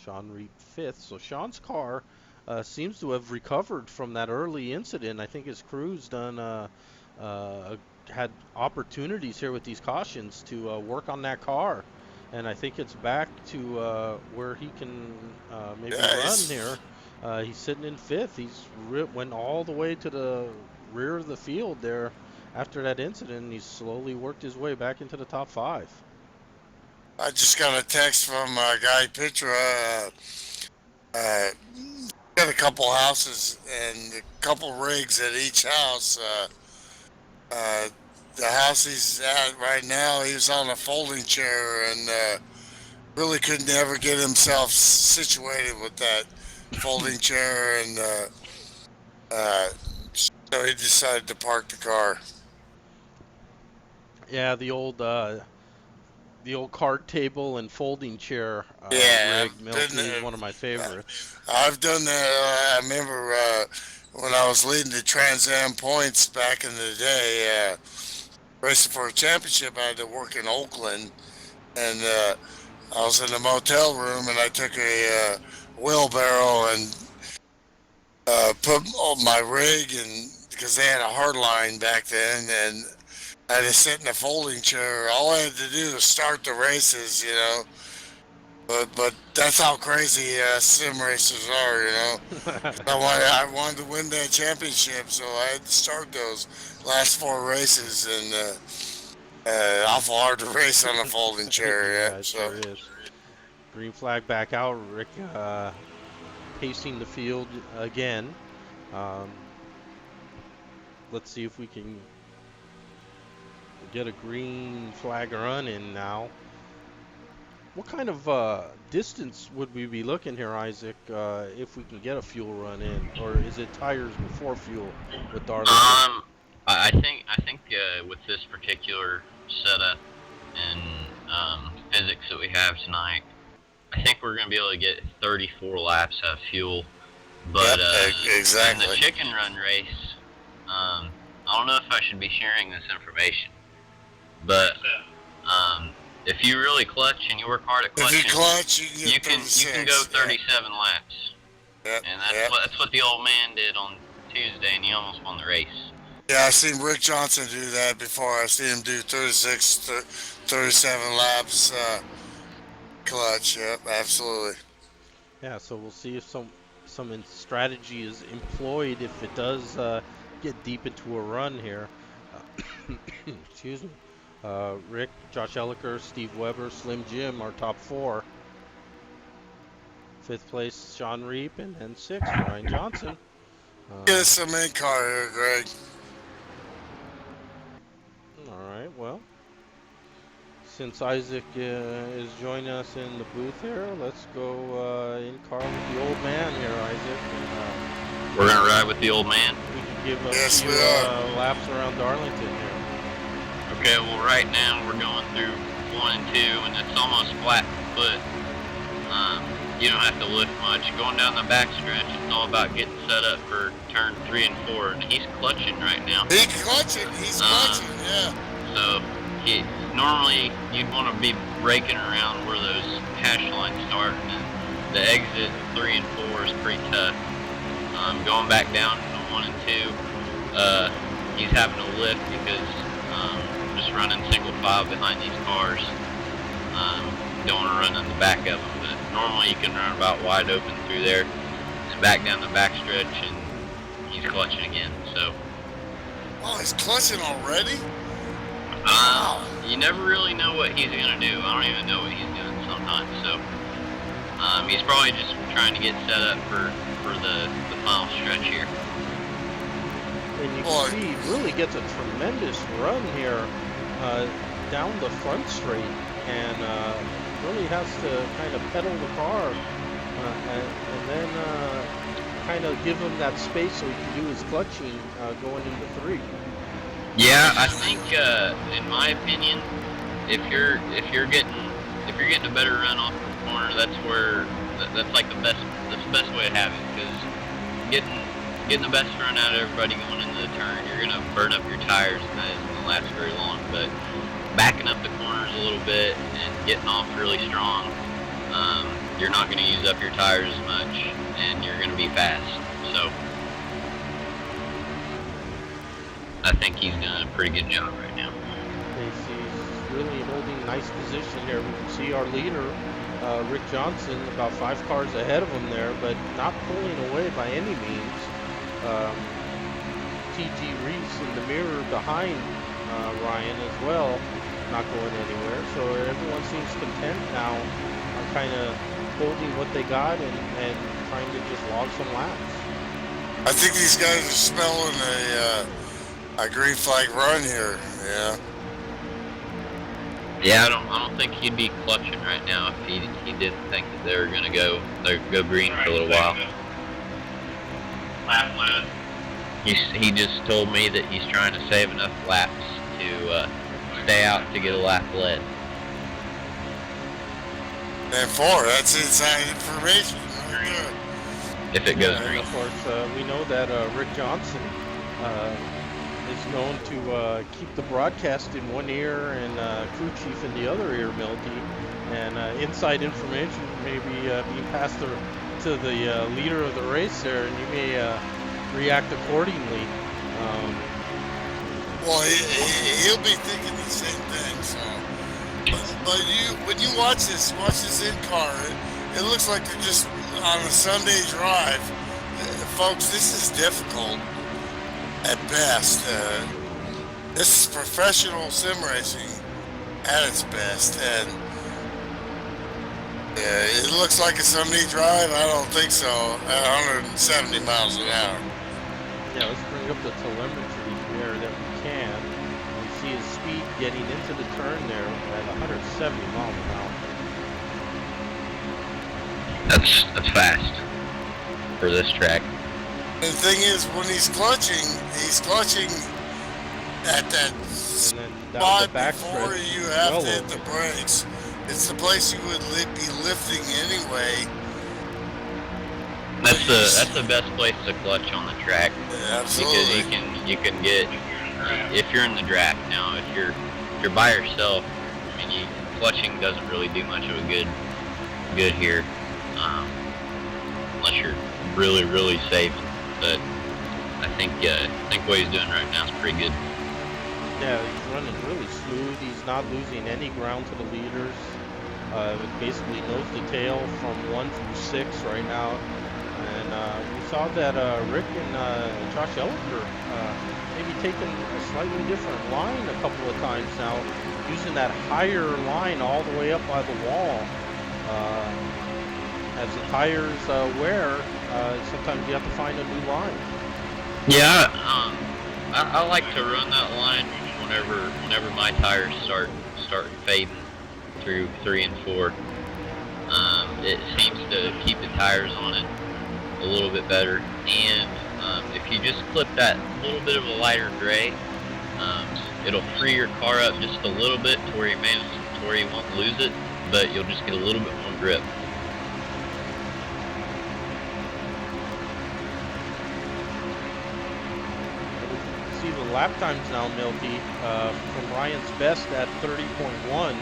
Sean Reap 5th. So Sean's car seems to have recovered from that early incident. I think his crew's done had opportunities here with these cautions to work on that car, and I think it's back to where he can maybe run here. He's sitting in 5th. He's went all the way to the rear of the field there after that incident. He's slowly worked his way back into the top 5. I just got a text from Guy Pitra. Got a couple houses and a couple rigs at each house. Uh, the house he's at right now, he was on a folding chair and really could never get himself situated with that folding chair, and so he decided to park the car. Yeah, the old card table and folding chair Yeah, rig, Milty, is one of my favorites. I've done that. I remember when I was leading the Trans Am points back in the day, racing for a championship. I had to work in Oakland, and I was in the motel room, and I took a wheelbarrow and put my rig in, because they had a hard line back then, and I had to sit in a folding chair. All I had to do was start the races, you know. But that's how crazy sim racers are, you know. I wanted to win that championship, so I had to start those last 4 races, and awful hard to race on a folding chair. Yeah, Yeah, it so. sure is. Green flag back out. Rick pacing the field again. Let's see if we can get a green flag run in now. What kind of distance would we be looking here, Isaac, if we can get a fuel run in, or is it tires before fuel with Darlington? I think with this particular setup and physics that we have tonight, I think we're going to be able to get 34 laps of fuel. But Exactly. in the chicken run race, I don't know if I should be sharing this information, but if you really clutch and you work hard at clutching, if you clutch, you can go 37 laps. Yep. And that's what the old man did on Tuesday, and he almost won the race. Yeah, I've seen Rick Johnson do that before. I've seen him do 36, 37 laps clutch. Yep, absolutely. Yeah, so we'll see if some strategy is employed if it does get deep into a run here. Excuse me. Rick, Josh Elliker, Steve Weber, Slim Jim are top 4. 5th place, Sean Reap, and then 6th, Ryan Johnson. Get us some in-car here, Greg. All right, well, since Isaac is joining us in the booth here, let's go in-car with the old man here, Isaac. And, we're going to ride with the old man? We can give a Yes, few we are. laps around Darlington here. Okay, well, right now we're going through 1 and 2, and it's almost flat foot. You don't have to lift much. Going down the back stretch, it's all about getting set up for turn 3 and 4, and he's clutching right now. He's clutching, yeah. So, normally you'd want to be braking around where those hash lines start, and the exit 3 and 4 is pretty tough. Going back down to 1 and 2, he's having to lift because just running single file behind these cars. Don't want to run in the back of them, but normally you can run about wide open through there and back down the back stretch, and he's clutching again. So. Oh, he's clutching already? You never really know what he's gonna do. I don't even know what he's doing sometimes. So he's probably just trying to get set up for the final stretch here. And you can see he really gets a tremendous run here down the front straight, and really has to kind of pedal the car and then kind of give him that space so he can do his clutching going into 3. Yeah, I think in my opinion, if you're getting a better run off the corner, that's like the best way to have it, because getting the best run out of everybody going into the turn, you're gonna burn up your tires, and that isn't gonna last very long. But backing up the corners a little bit and getting off really strong, you're not gonna use up your tires as much, and you're gonna be fast. So I think he's doing a pretty good job right now. He's really holding a nice position here. We can see our leader, Rick Johnson, about 5 cars ahead of him there, but not pulling away by any means. T.G. Reese in the mirror behind Ryan as well. not going anywhere. So everyone seems content now on kind of holding what they got and trying to just log some laps. I think these guys are smelling a green flag run here. Yeah. Yeah, I don't think he'd be clutching right now if he didn't think that they were gonna go green for a little while. Lap lead. He just told me that he's trying to save enough laps to stay out to get a lap lead. And 4, that's inside information. Right there. If it goes And green. of course, we know that Rick Johnson is known to keep the broadcast in one ear and crew chief in the other ear, Milty. And inside information may be being passed to the leader of the race there, and you may react accordingly. Well, he'll be thinking the same thing. So, but when you watch this in car, it looks like they're just on a Sunday drive. Folks, this is difficult at best. This is professional sim racing at its best, and it looks like a Sunday drive. I don't think so. At 170 miles an hour. Yeah, let's bring up the telemetry there that we can. We see his speed getting into the turn there at 170 miles an hour. That's fast for this track. And the thing is, when he's clutching at that And then down spot the back before stretch, you have well to hit over. the brakes. It's the place you would be lifting anyway. That's the best place to clutch on the track. Yeah, absolutely. Because you can get, if you're in the draft now, if you're by yourself, I mean, clutching doesn't really do much of a good here, unless you're really saving. But I think what he's doing right now is pretty good. Yeah, he's running really smooth. He's not losing any ground to the leaders. Basically nose to tail from 1 through 6 right now. And we saw that Rick and Josh Ellinger maybe taking a slightly different line a couple of times now, using that higher line all the way up by the wall. As the tires wear, sometimes you have to find a new line. Yeah, I like to run that line whenever my tires start fading through 3 and 4. It seems to keep the tires on it a little bit better, and if you just clip that little bit of a lighter gray, it'll free your car up just a little bit to where you won't lose it, but you'll just get a little bit more grip. See the lap times now, Milky, from Ryan's best at 30.1,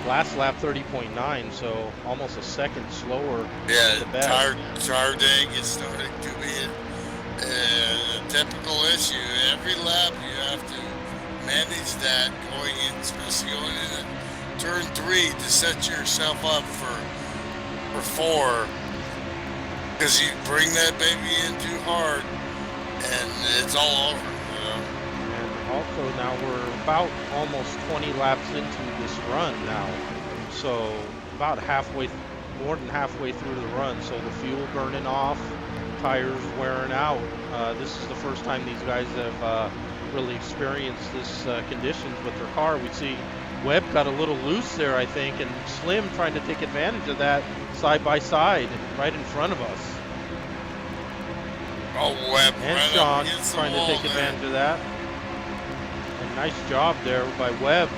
last lap 30.9, so almost a second slower. Yeah, than the best. tire day gets started to be a typical issue. Every lap you have to manage that going in, especially going in turn 3 to set yourself up for 4, because you bring that baby in too hard and it's all over. And also now we're about almost 20 laps into this run now, so about more than halfway through the run. So the fuel burning off, tires wearing out. This is the first time these guys have really experienced this conditions with their car. We see Webb got a little loose there, I think, and Slim trying to take advantage of that side by side right in front of us. Oh, Webb And right Sean up against the trying to wall take there. advantage of that. And nice job there by Webb,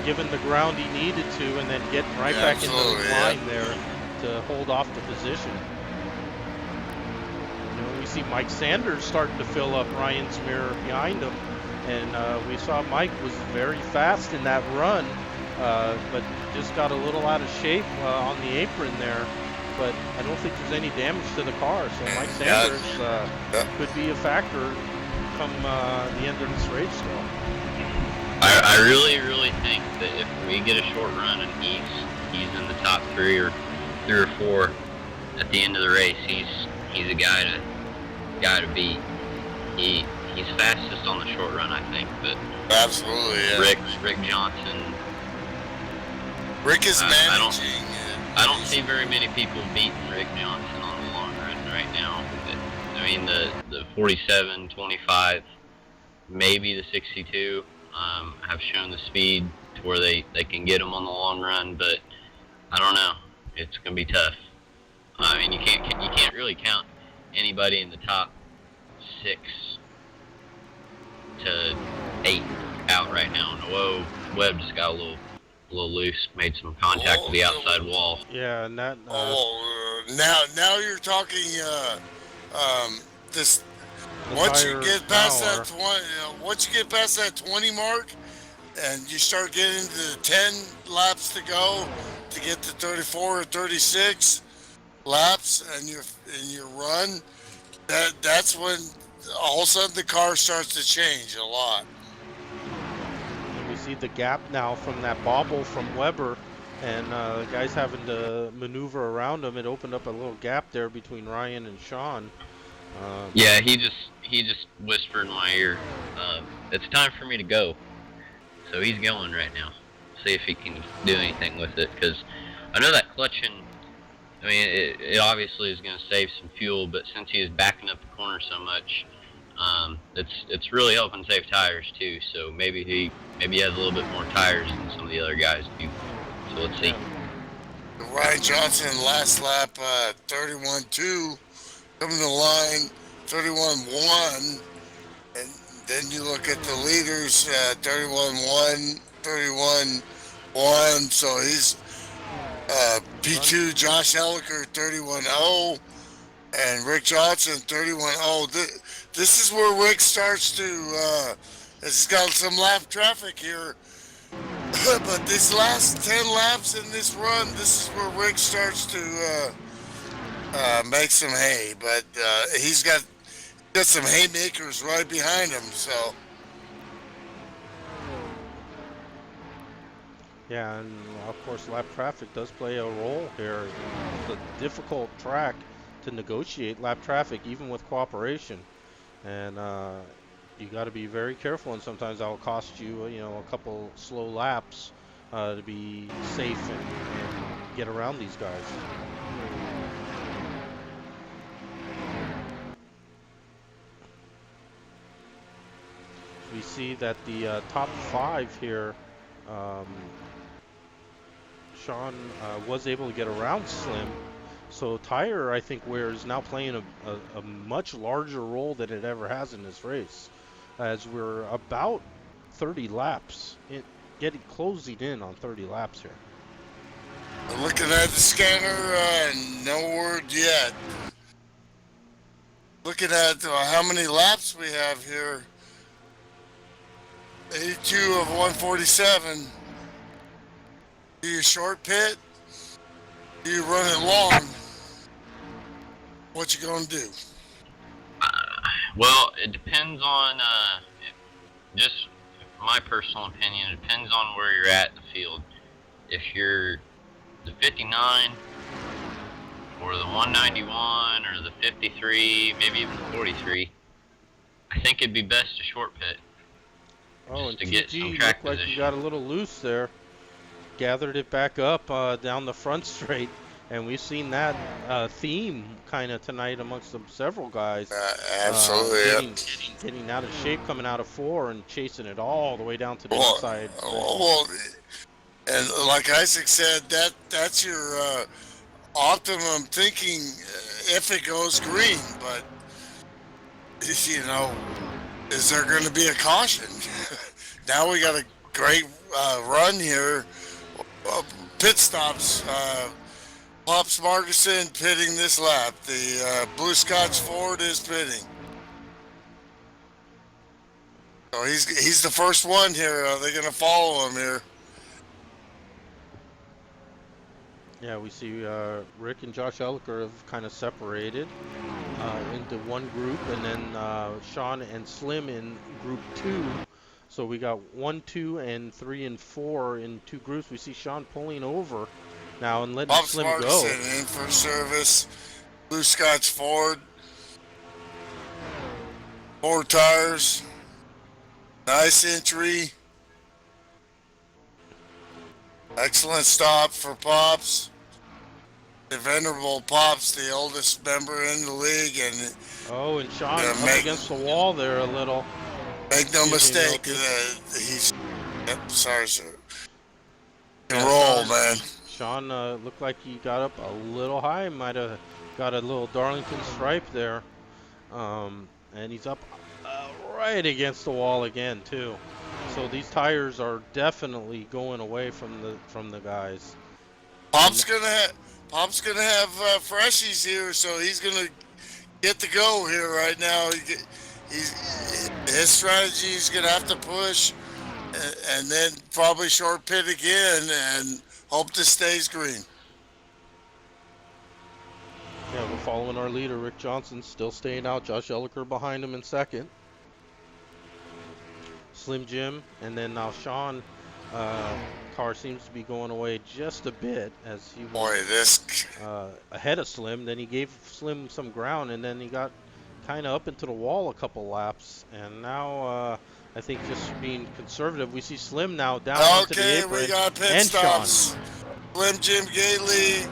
giving the ground he needed to, and then getting right Yeah, back into the absolutely, line there to hold off the position. You know, we see Mike Sanders starting to fill up Ryan's mirror behind him, and we saw Mike was very fast in that run, but just got a little out of shape on the apron there. But I don't think there's any damage to the car, so Mike Sanders could be a factor come the end of this race still. I really think that if we get a short run and he's in the top 3 or 4 at the end of the race, he's a guy to beat. He He's fastest on the short run, I think. But Absolutely, yeah. Rick Johnson. Rick is managing. I don't see very many people beating Rick Johnson on the long run right now. But, I mean, the 47, 25, maybe the 62 have shown the speed to where they can get him on the long run, but I don't know. It's going to be tough. I mean, you can't really count anybody in the top 6 to 8 out right now. And whoa, Webb just got a little loose, made some contact with the outside wall. Yeah, and that. Now you're talking. This. Once you get past that 20, once you get past that 20 mark, and you start getting to 10 laps to go to get to 34 or 36 laps, and your run, that's when all of a sudden the car starts to change a lot. We see the gap now from that bobble from Weber, and the guys having to maneuver around him. It opened up a little gap there between Ryan and Sean. Yeah, he just whispered in my ear, it's time for me to go. So he's going right now. See if he can do anything with it, because I know that clutching, I mean, it obviously is going to save some fuel, but since he is backing up the corner so much, it's really helping save tires too. So maybe he has a little bit more tires than some of the other guys do. So let's see. Ryan Johnson last lap 31-2. Coming to the line, 31-1, and then you look at the leaders, 31-1, 31-1, so he's P2, Josh Elliker, 31-0, and Rick Johnson, 31-0. This is where Rick starts to, it's got some lap traffic here, but these last 10 laps in this run, this is where Rick starts to make some hay, but he's got some haymakers right behind him. So yeah, and of course lap traffic does play a role here. It's a difficult track to negotiate lap traffic, even with cooperation, and you got to be very careful. And sometimes that will cost you, a couple slow laps to be safe and get around these guys. We see that the top 5 here, Sean was able to get around Slim. So tire, I think, wear is now playing a much larger role than it ever has in this race, as we're about 30 laps, closing in on 30 laps here. Looking at the scanner, no word yet. Looking at how many laps we have here. 82 of 147. Do you short pit? Do you run it long? What you gonna do? Well, it depends on, just my personal opinion, it depends on where you're at in the field. If you're the 59, or the 191, or the 53, maybe even the 43, I think it'd be best to short pit. Oh, and to get some TG track looked like position. you got a little loose there. Gathered it back up down the front straight, and we've seen that theme kind of tonight amongst several guys. Absolutely. Getting out of shape, coming out of 4 and chasing it all the way down to the inside. Well, and like Isaac said, that's your optimum thinking if it goes green, but is there going to be a caution? Now we got a great run here. Pit stops. Pops Margerson pitting this lap. The Blue Scotch Ford is pitting. So he's the first one here. Are they going to follow him here? Yeah, we see Rick and Josh Elliker have kind of separated into one group, and then Sean and Slim in group 2. So we got 1, 2, and 3 and 4 in 2 groups. We see Sean pulling over now and letting Pops Slim Margerson go. in for service. Blue Scotch Ford. 4 tires. Nice entry. Excellent stop for Pops. The venerable Pops, the oldest member in the league, and Oh, and Sean up make against the wall there a little. no Excuse me, mistake. Milty. He's sorry, sir. Yeah, Roll, Sean, man. Sean looked like he got up a little high. Might have got a little Darlington stripe there. And he's up right against the wall again too. So these tires are definitely going away from the guys. Pop's gonna have freshies here, so he's gonna get to go here right now. His strategy is gonna have to push, and then probably short pit again, and hope this stays green. Yeah, we're following our leader, Rick Johnson, still staying out. Josh Elliker behind him in second. Slim Jim, and then now Sean car seems to be going away just a bit as he was ahead of Slim. Then he gave Slim some ground, and then he got kind of up into the wall a couple laps. And now I think just being conservative, we see Slim now down into the apron. We got pit and stops. Sean. Slim Jim Gately,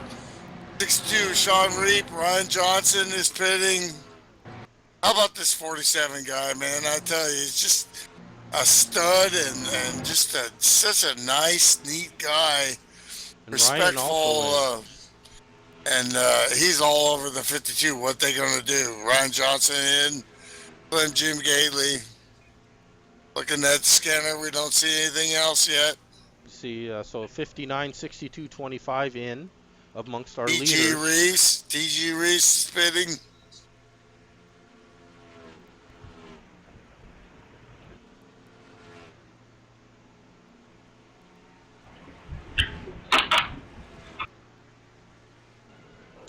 62, Sean Reap, Ryan Johnson is pitting. How about this 47 guy, man? I tell you, he's just a stud and just such a nice, neat guy. And respectful, and he's all over the 52. What they gonna do? Ryan Johnson in, Slim Jim Gately. Looking at the scanner, we don't see anything else yet. You see, so 59, 62, 25 in amongst our leaders. TG Reese spitting.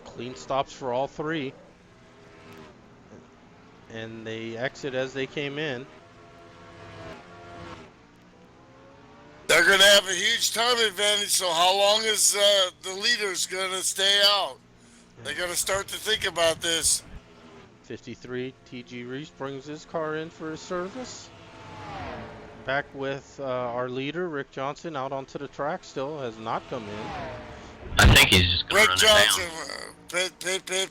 Clean stops for all three. And they exit as they came in. They're going to have a huge time advantage, so how long is the leaders going to stay out? They're going to start to think about this. 53, TG Reese brings his car in for his service. Back with our leader, Rick Johnson, out onto the track still, has not come in. I think he's just going to Rick run Johnson,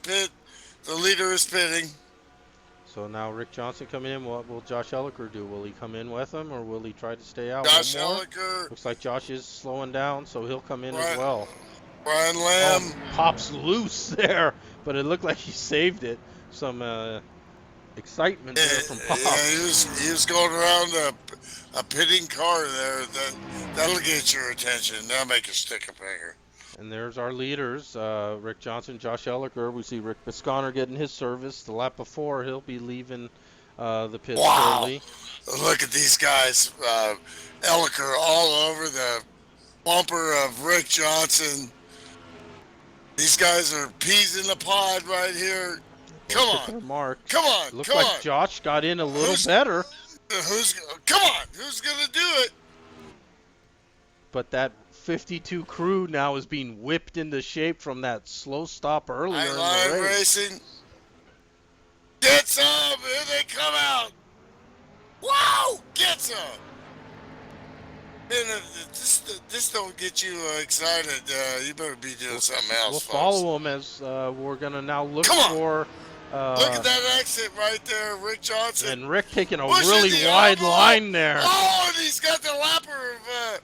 pit. The leader is pitting. So now Rick Johnson coming in. What will Josh Elliker do? Will he come in with him, or will he try to stay out? Josh one more? Elliker. Looks like Josh is slowing down, so he'll come in as well. Brian Lamb. Pops loose there, but it looked like he saved it. Some excitement there from Pops. Yeah, he was going around a pitting car there. That'll get your attention. That'll make you stick a finger. And there's our leaders, Rick Johnson, Josh Elliker. We see Rick Bisconner getting his service. The lap before, he'll be leaving the pits shortly. Look at these guys. Elliker all over the bumper of Rick Johnson. These guys are peas in the pod right here. Come on. Come on. Looks like Josh got in a little better. Come on. Who's going to do it? But that 52 crew now is being whipped into shape from that slow stop earlier in the race. Racing. Get some. Here they come out. Wow. Get some. And this don't get you excited. You better be doing something else. We'll folks. follow them as we're going to now look for... Look at that exit right there, Rick Johnson. And Rick taking a really wide line there. Oh, and he's got the lapper of...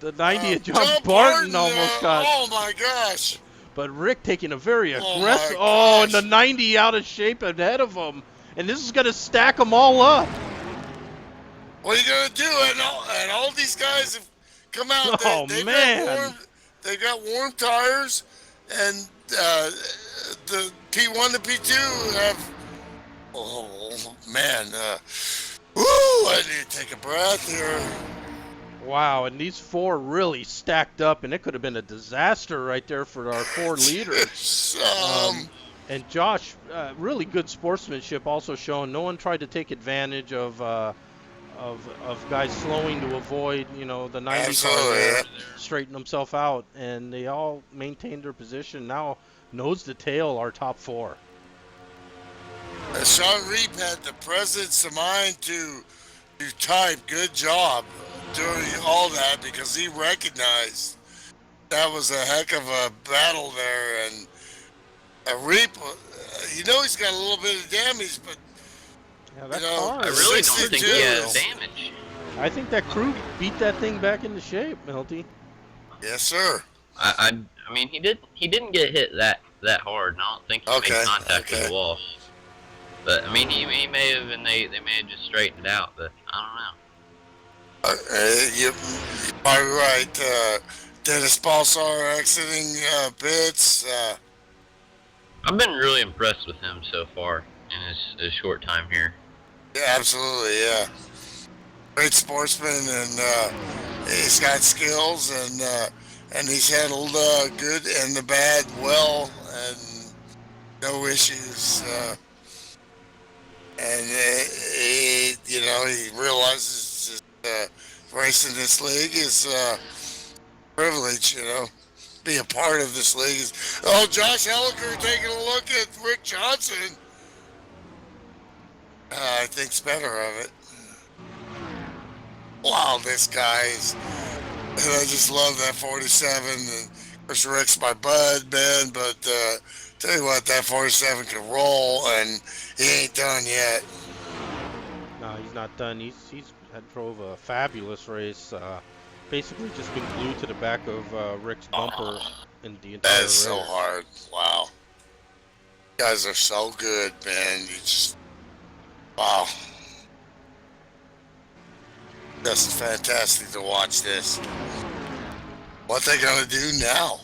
the 90 of John Barton almost got. Oh my gosh! But Rick taking a very aggressive. Oh, and the 90 out of shape ahead of him, and this is gonna stack them all up. What are you gonna do? And all these guys have come out. They've got warm tires, and the P1 to P2 have. Oh man! Woo! I need to take a breath here. Wow, and these four really stacked up, and it could have been a disaster right there for our four leaders. And Josh, really good sportsmanship also shown. No one tried to take advantage of guys slowing to avoid, the 90 car, straighten themselves out, and they all maintained their position. Now, nose to tail, our top four. Sean Reap had the presence of mind to type good job during all that because he recognized that was a heck of a battle there. And Reap, he's got a little bit of damage, but Yeah, that car I is really don't pretty think good, he though. has damage. I think that crew beat that thing back into shape, Milty. yes, sir. I mean, he didn't get hit that hard. And I don't think he made contact with the wall. But I mean, he may have, and they may have just straightened it out. But I don't know. You're probably right. Dennis Balsar exiting pits. I've been really impressed with him so far in his short time here. Yeah, absolutely. Yeah, great sportsman, and he's got skills, and he's handled good and the bad well, and no issues. And he realizes racing this league is privilege. Be a part of this league. Oh, Josh Helliker taking a look at Rick Johnson. I think's better of it. Wow, this guy's. And I just love that 47. And of course, Rick's my bud, man. But tell you what, that 47 can roll, and he ain't done yet. No, he's not done. He's drove a fabulous race. Basically, just been glued to the back of Rick's bumper in the entire That is race. so hard. Wow. You guys are so good, man. You just. Wow. That's fantastic to watch this. What they gonna do now?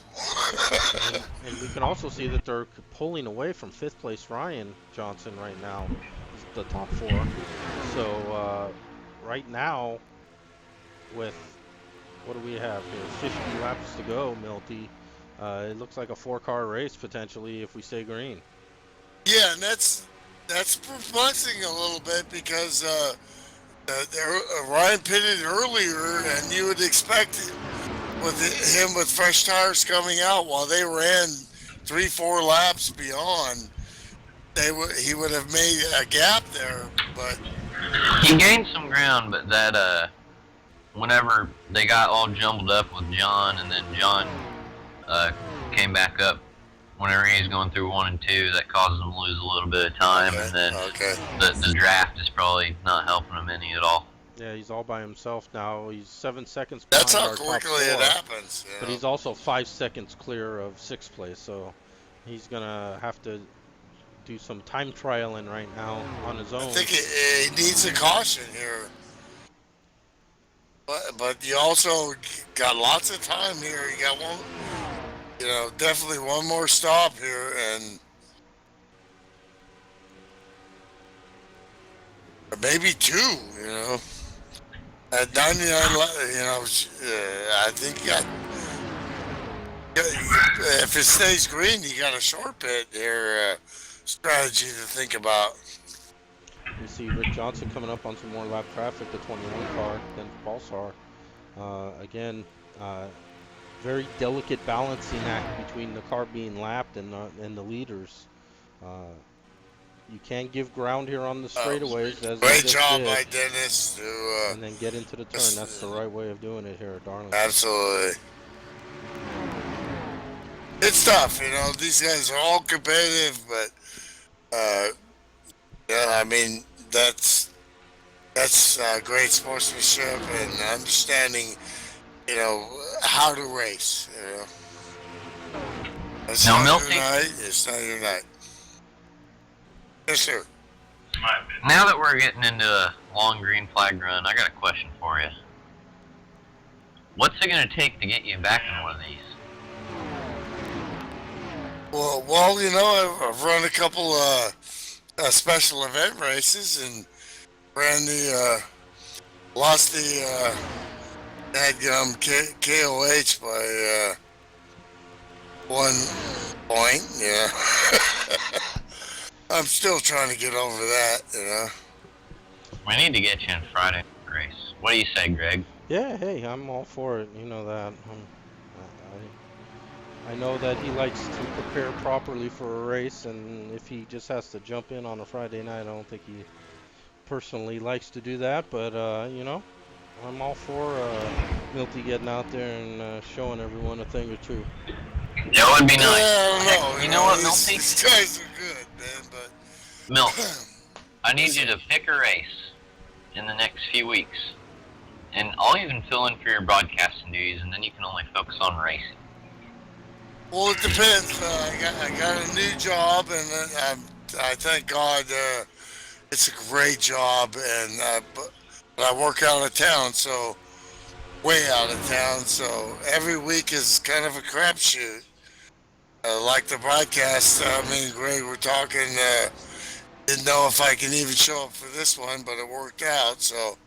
And we can also see that they're pulling away from 5th place Ryan Johnson right now, the top 4. So right now, with what do we have here? 50 laps to go, Milty. It looks like a 4-car race potentially if we stay green. Yeah, and that's perplexing a little bit because Ryan pitted earlier, and you would expect him with fresh tires coming out while they ran 3-4 laps beyond. He would have made a gap there, but he gained some ground. But that whenever they got all jumbled up with John, and then John came back up. Whenever he's going through 1 and 2, that causes him to lose a little bit of time, and then the draft is probably not helping him any at all. Yeah, he's all by himself now. He's 7 seconds behind that's how our top quickly it 4, happens. but he's also 5 seconds clear of 6th place, so he's gonna have to do some time trialing right now on his own. I think he needs a caution here. But you also got lots of time here. You got one. Definitely one more stop here, and maybe 2. At 99, I think if it stays green, you got a short pit here strategy to think about. You see Rick Johnson coming up on some more lap traffic, the 21 car, then Balsar. Again, very delicate balancing act between the car being lapped and the leaders. You can give ground here on the straightaways. As great job by Dennis and then get into the turn. That's the right way of doing it here at Darlington. Absolutely. It's tough, These guys are all competitive, but I mean that's great sportsmanship and understanding, how to race. It's now, not Milty, your night. It's not your night. Yes, sir. Now that we're getting into a long green flag run, I got a question for you. What's it going to take to get you back in one of these? Well, I've run a couple special event races and ran lost the dadgum KOH by 1 point. Yeah. I'm still trying to get over that. We need to get you in Friday race. What do you say, Greg? Yeah, hey, I'm all for it. You know that. I know that he likes to prepare properly for a race, and if he just has to jump in on a Friday night, I don't think he personally likes to do that. But you know, I'm all for Milty getting out there and showing everyone a thing or two. That would be Yeah, nice. I don't Heck, know. you know what, These, Milty? these guys are good, man. But Milt, I need you to pick a race in the next few weeks, and I'll even fill in for your broadcasting duties, and then you can only focus on racing. well, it depends. I got a new job, and I thank God it's a great job, and but I work out of town, so way out of town. So every week is kind of a crapshoot. Like the broadcast, me and Greg were talking. Didn't know if I can even show up for this one, but it worked out. So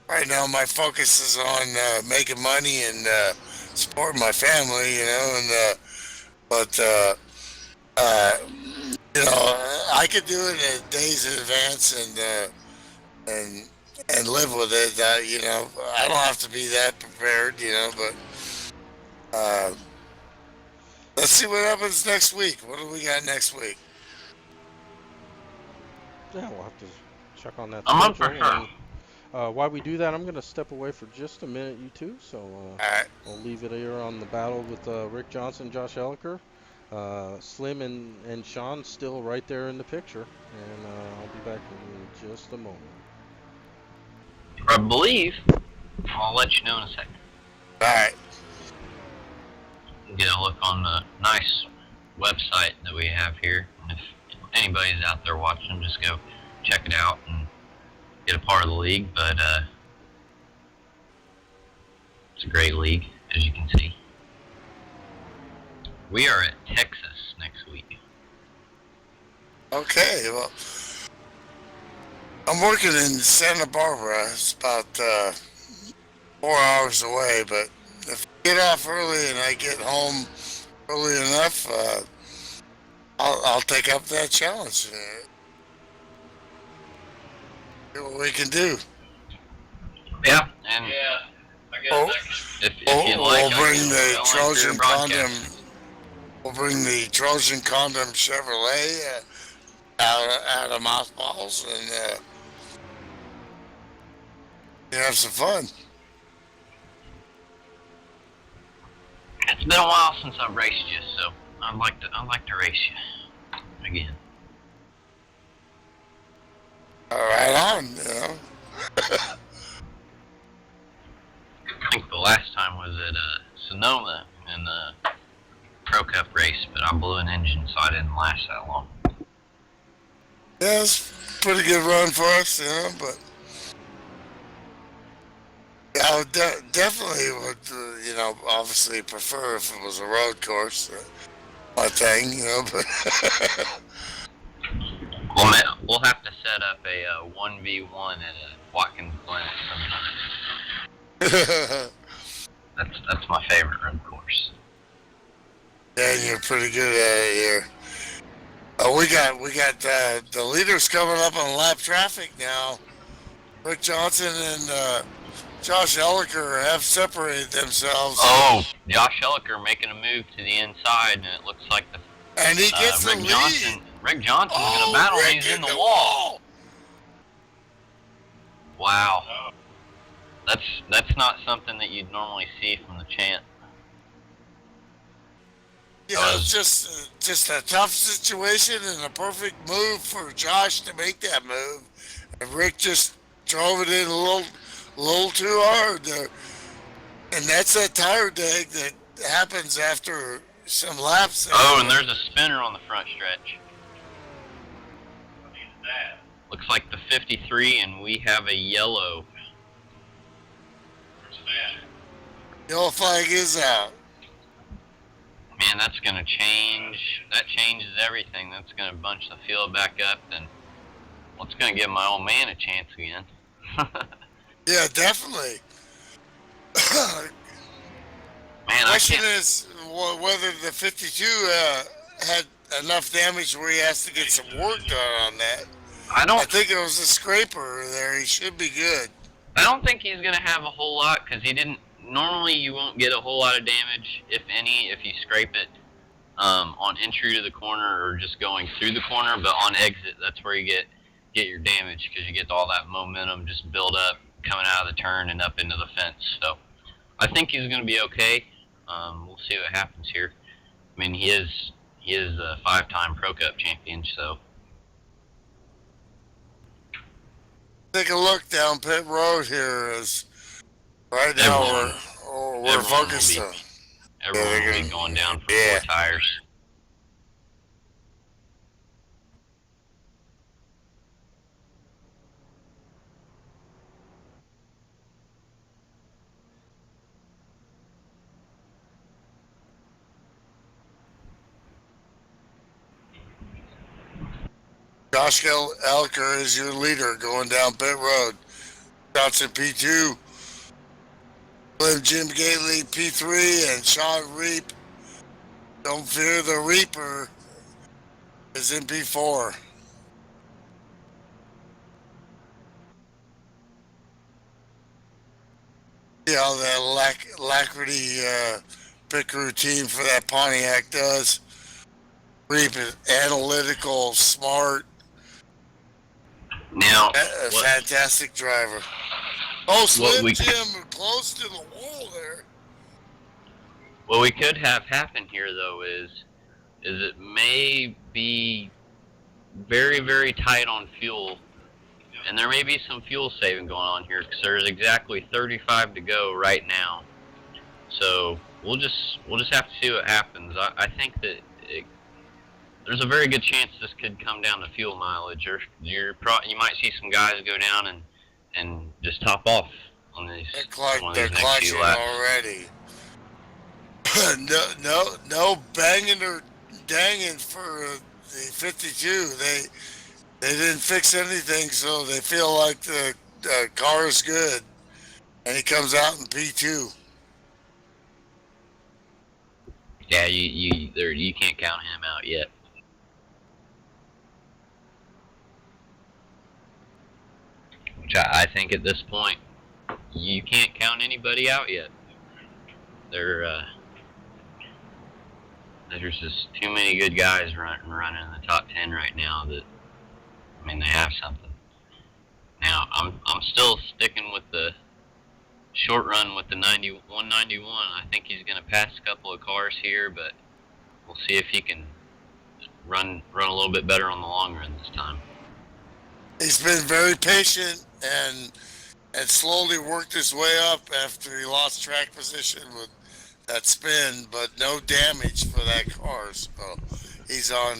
right now, my focus is on making money and supporting my family, you know. And but uh, you know, I could do it days in advance and and live with it. You know, I don't have to be that prepared, you know. But let's see what happens next week. What do we got next week? Yeah, we'll have to check on that I'm up for schedule. sure. And while we do that, I'm gonna step away for just a minute, you two. So All right. we'll leave it here on the battle with Rick Johnson, Josh Elliker. Slim and Sean still right there in the picture, and I'll be back in just a moment. I believe I'll let you know in a second. All right. Get a look on the nice website that we have here. And if anybody's out there watching, just go check it out and get a part of the league. But it's a great league, as you can see. We are at Texas next week. Okay. Well, I'm working in Santa Barbara. It's about 4 hours away, but if I get off early and I get home early enough, I'll take up that challenge. See what we can do. Yeah, and I guess Oh, if you'd like, we'll bring I can the fill in for your Trojan Condom. broadcast. We'll bring the Trojan Condom Chevrolet out of mothballs and have some fun. It's been a while since I've raced you, so I'd like to race you again. All right on, you know. I think the last time was at Sonoma in the Pro Cup race, but I blew an engine, so I didn't last that long. Yeah, it's a pretty good run for us, you know, but yeah, I would definitely would, you know, obviously prefer if it was a road course, my thing, you know, but We'll have to set up a 1v1 at a Watkins Glen sometime. That's my favorite road course. yeah, you're pretty good at it here. We got the leaders coming up on lap traffic now. Rick Johnson and Josh Elliker have separated themselves. Oh, Josh Elliker making a move to the inside, and it looks like And he gets the lead. Rick Johnson's Oh, gonna battle. Rick He's in the wall. Wow, that's not something that you'd normally see from the champ. You know, it's just a tough situation and a perfect move for Josh to make that move. And Rick just drove it in a little too hard there. And that's that tire drag that happens after some laps. Oh, and there's a spinner on the front stretch. Looks like the 53, and we have a yellow. Yellow flag is out. Man, that's going to change. That changes everything. That's going to bunch the field back up, and well, it's going to give my old man a chance again. Yeah, definitely. Man, The question is whether the 52 had enough damage where he has to get some work done on that. I I think it was a scraper there. He should be good. don't think he's going to have a whole lot, because he didn't. Normally, you won't get a whole lot of damage, if any, if you scrape it. on entry to the corner or just going through the corner, but on exit, that's where you get your damage because you get all that momentum just build up coming out of the turn and up into the fence. So I think he's going to be okay. We'll see what happens here. I mean, he is a 5-time Pro Cup champion, so. Take a look down pit road here. As right now we're focused on. Everyone will be going down for 4 tires. Josh Elker is your leader going down pit road. Johnson P2. Jim Gately P3 and Sean Reap. Don't fear the Reaper is in P4. See how that Alacrity pick routine for that Pontiac does. Reap is analytical, smart. Now, a fantastic driver. Oh, Slim Jim close to the wall there. What we could have happen here, though, is it may be very, very tight on fuel, and there may be some fuel saving going on here because there's exactly 35 to go right now. So we'll just have to see what happens. I think that there's a very good chance this could come down to fuel mileage. You might see some guys go down and just top off on these. They're clutching already. no banging or danging for the 52. They didn't fix anything, so they feel like the car is good, and he comes out in P2. Yeah, you can't count him out yet. Which I think at this point, you can't count anybody out yet. There's just too many good guys running in the top 10 right now that, I mean, they have something. Now, I'm still sticking with the short run with the 191. I think he's going to pass a couple of cars here, but we'll see if he can run a little bit better on the long run this time. He's been very patient and slowly worked his way up after he lost track position with that spin, but no damage for that car. So he's on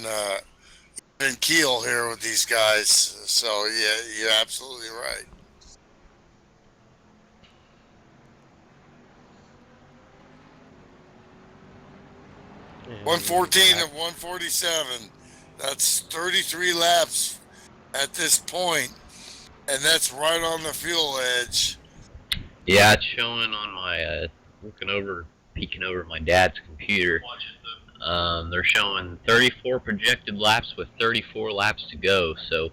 even keel here with these guys. So yeah, you're absolutely right. And 114 and 147. That's 33 laps at this point, and that's right on the fuel edge. Yeah, it's showing on my peeking over my dad's computer. They're showing 34 projected laps with 34 laps to go. So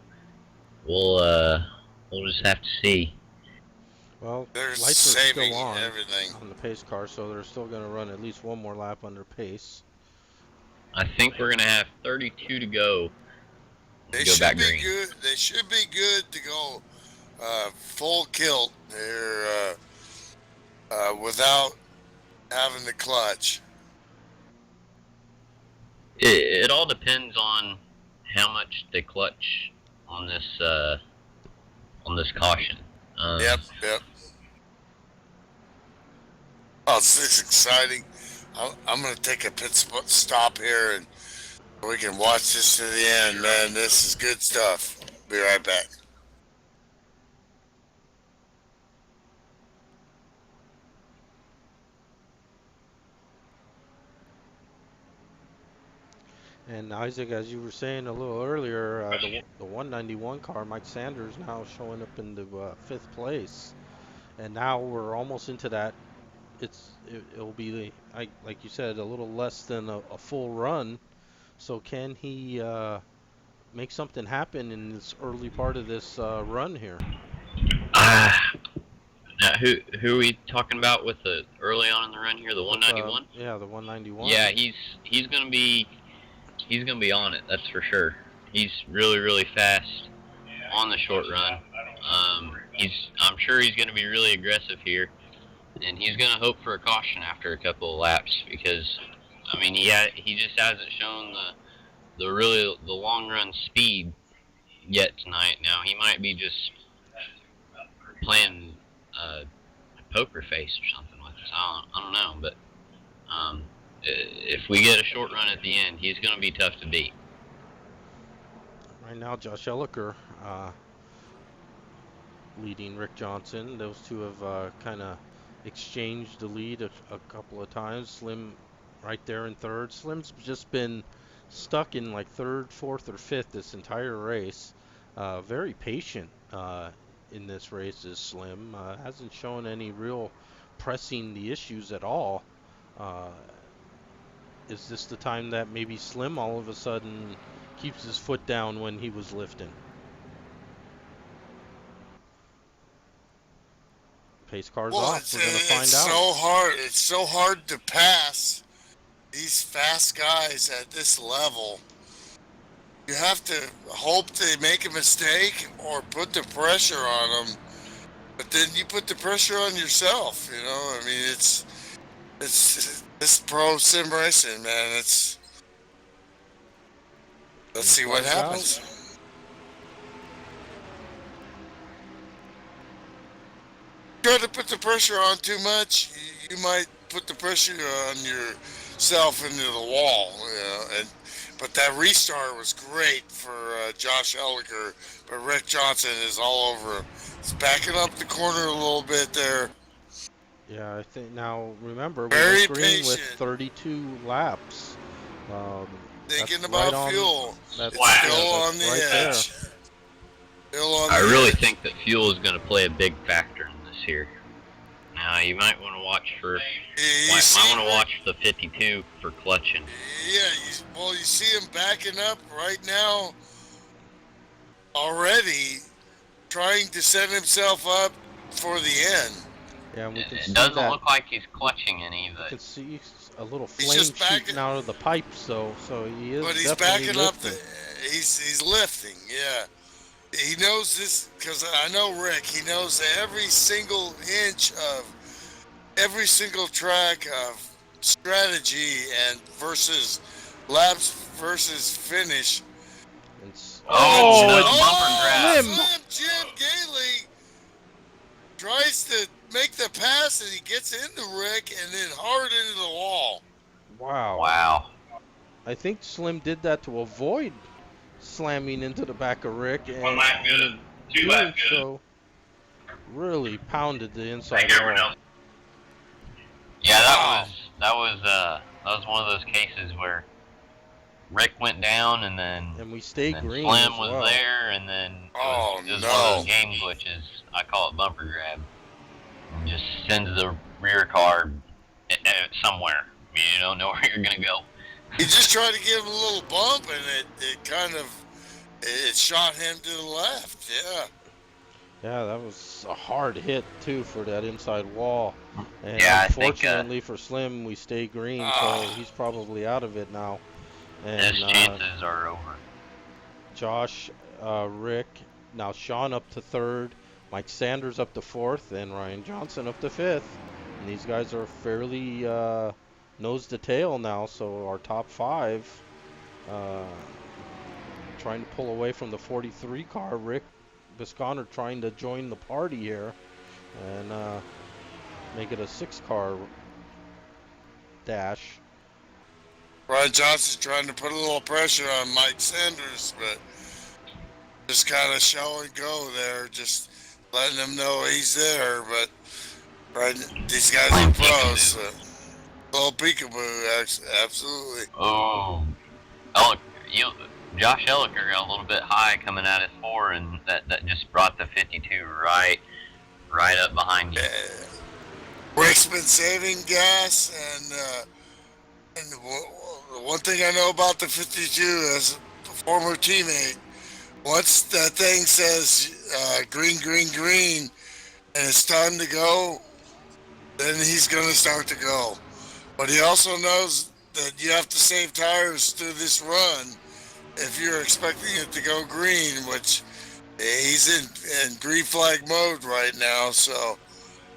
we'll just have to see. Well, they're lights are still on everything on the pace car, so they're still going to run at least one more lap under pace. I think we're going to have 32 to go. They should be good. They should be good to go full kilt there without having the clutch. It all depends on how much they clutch on this caution. Yep. Oh, this is exciting. I'm going to take a pit stop here, and we can watch this to the end, man. This is good stuff. Be right back. And Isaac, as you were saying a little earlier, the 191 car, Mike Sanders, now showing up in the 5th place, and now we're almost into that. It'll be like you said, a little less than a full run. So can he make something happen in this early part of this run here? Now, who are we talking about with the early on in the run here? The 191. Yeah, the 191. Yeah, he's gonna be on it. That's for sure. He's really fast on the short run. I'm sure he's gonna be really aggressive here, and he's gonna hope for a caution after a couple of laps because, I mean, he just hasn't shown the long run speed yet tonight. Now he might be just playing poker face or something with us. I don't know, but if we get a short run at the end, he's going to be tough to beat. Right now, Josh Elliker leading Rick Johnson. Those two have kind of exchanged the lead a couple of times. Slim right there in third. Slim's just been stuck in like third, fourth, or fifth this entire race. Very patient in this race is Slim. Hasn't shown any real pressing the issues at all. Is this the time that maybe Slim all of a sudden keeps his foot down when he was lifting? Pace car's off. We're gonna find out. It's so hard to pass these fast guys at this level. You have to hope they make a mistake or put the pressure on them, but then you put the pressure on yourself. You know, I mean, it's this pro sim racing, man. Let's see what happens. Try to put the pressure on too much, you might put the pressure on yourself into the wall. You know, but that restart was great for Josh Elliker, but Rick Johnson is all over. He's backing up the corner a little bit there. Yeah, I think now remember Very we were green with patient. 32 laps. Thinking that's about right fuel. That's, It's still on the right edge. Still on I the really edge. think that fuel is going to play a big factor in this here. Now you might want to watch for. Might want to watch the 52 for clutching. Yeah, you see him backing up right now already, trying to set himself up for the end. Yeah, and we can It see doesn't that. look like he's clutching any, You but can see a little He's flame just backing- shooting out of the pipes, so he is But he's definitely backing up. lifting. He's lifting. Yeah, he knows this because I know Rick. He knows every single inch of every single track of strategy and versus laps versus finish. It's bumper grab. Slim Jim Gailey tries to make the pass and he gets into Rick and then hard into the wall. Wow. I think Slim did that to avoid slamming into the back of Rick, and One lap good, in two doing lap good. so really pounded the inside Thank you, everyone wall. else. Yeah, that was one of those cases where Rick went down and then And we stayed and then green Slim as was well. there, and then it was one of those game glitches. I call it bumper grab. And just sends the rear car somewhere. You don't know where you're gonna go. He just tried to give him a little bump and it kind of shot him to the left. Yeah. Yeah, that was a hard hit too for that inside wall. And Yeah, I think, unfortunately for Slim, we stay green, so he's probably out of it now. And His chances are over. Josh, Rick, now Sean up to third, Mike Sanders up to fourth, and Ryan Johnson up to fifth. And these guys are fairly nose to tail now, so our top five trying to pull away from the 43 car. Rick Bisconner trying to join the party here and make it a 6-car dash. Ryan Johnson's trying to put a little pressure on Mike Sanders, but just kind of show and go there, just letting him know he's there. But these guys are pros. So. Little peekaboo, absolutely. Oh, Josh Elliker got a little bit high coming out of 4, and that just brought the 52 right up behind you. Rick's been saving gas, and the one thing I know about the 52 as a former teammate, once that thing says green, green, green, and it's time to go, then he's going to start to go. But he also knows that you have to save tires through this run if you're expecting it to go green, which he's in green flag mode right now. So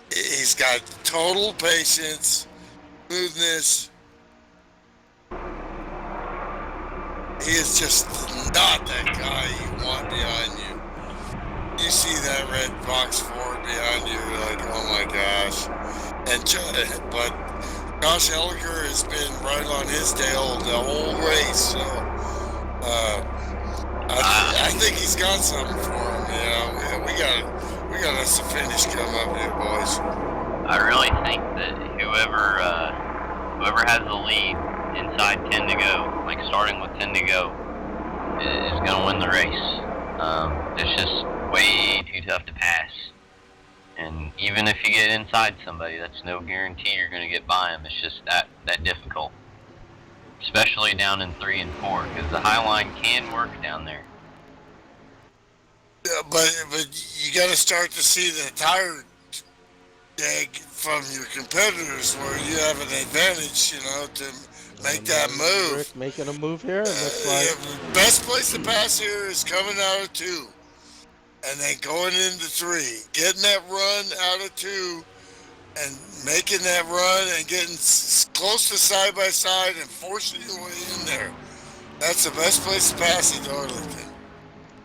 he's got total patience, smoothness. He is just not that guy you want behind you. You see that red box Ford behind you, you're like, oh my gosh. But Josh Elliker has been right on his tail the whole race, so I think he's got something for him. You know, we got us a finish coming up here, boys. I really think that whoever has the lead inside 10 to go, like starting with 10 to go, is going to win the race. It's just way too tough to pass. And even if you get inside somebody, that's no guarantee you're going to get by them. It's just that difficult. Especially down in 3 and 4, because the high line can work down there. Yeah, but you got to start to see the tire drag from your competitors where you have an advantage, you know, to make that move. Rick making a move here. It looks like best place to pass here is coming out of 2 and then going into 3, getting that run out of 2 and making that run and getting close to side by side and forcing your way in there. That's the best place to pass at Darlington.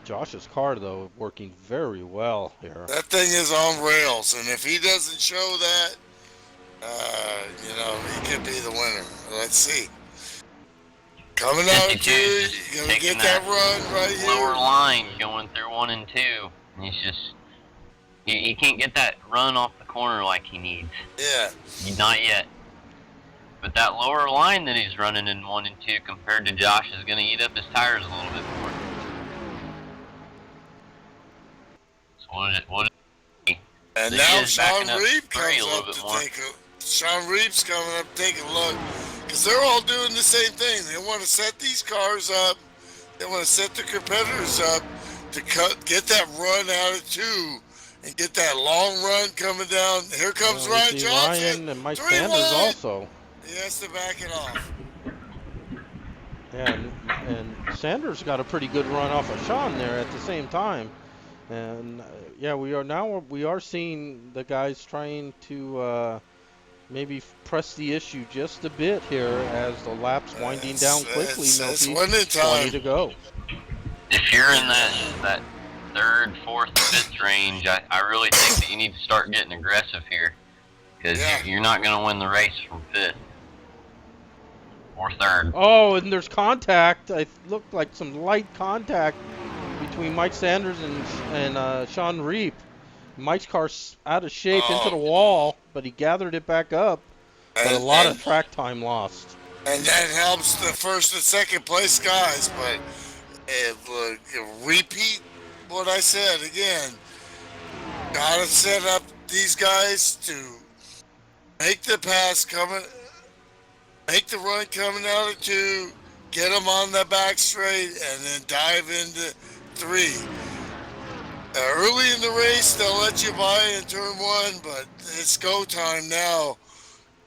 Josh's car, though, working very well here. That thing is on rails, and if he doesn't show that, you know, he could be the winner. Let's see. Coming out of 2, you're going to get that run right here. Lower line going through 1 and 2. And he's just, he can't get that run off the corner like he needs. Yeah. Not yet. But that lower line that he's running in 1 and 2 compared to Josh is going to eat up his tires a little bit more. So what is it? And So now he is Sean backing up Reed three comes a up little to bit more. take a. Sean Reed's coming up to take a look, because they're all doing the same thing. They want to set these cars up. They want to set the competitors up to get that run out of 2 and get that long run coming down. Here comes we Ryan see Johnson. Ryan and Mike 3 Sanders wide. also. He has to back it off. Yeah, and Sanders got a pretty good run off of Sean there at the same time. And yeah, we are seeing the guys trying to maybe press the issue just a bit here as the lap's winding down quickly. It's Milty, winning 20 time. to go. If you're in that 3rd, 4th, 5th range, I really think that you need to start getting aggressive here. Because you're not going to win the race from 5th or 3rd. Oh, and there's contact. It looked like some light contact between Mike Sanders and Sean Reap. Mike's car's out of shape into the wall, but he gathered it back up. But a lot of track time lost. And that helps the 1st and 2nd place guys, but repeat what I said again. Gotta set up these guys to make the pass coming, make the run coming out of 2, get them on the back straight, and then dive into 3. Early in the race, they'll let you by in turn 1, but it's go time now.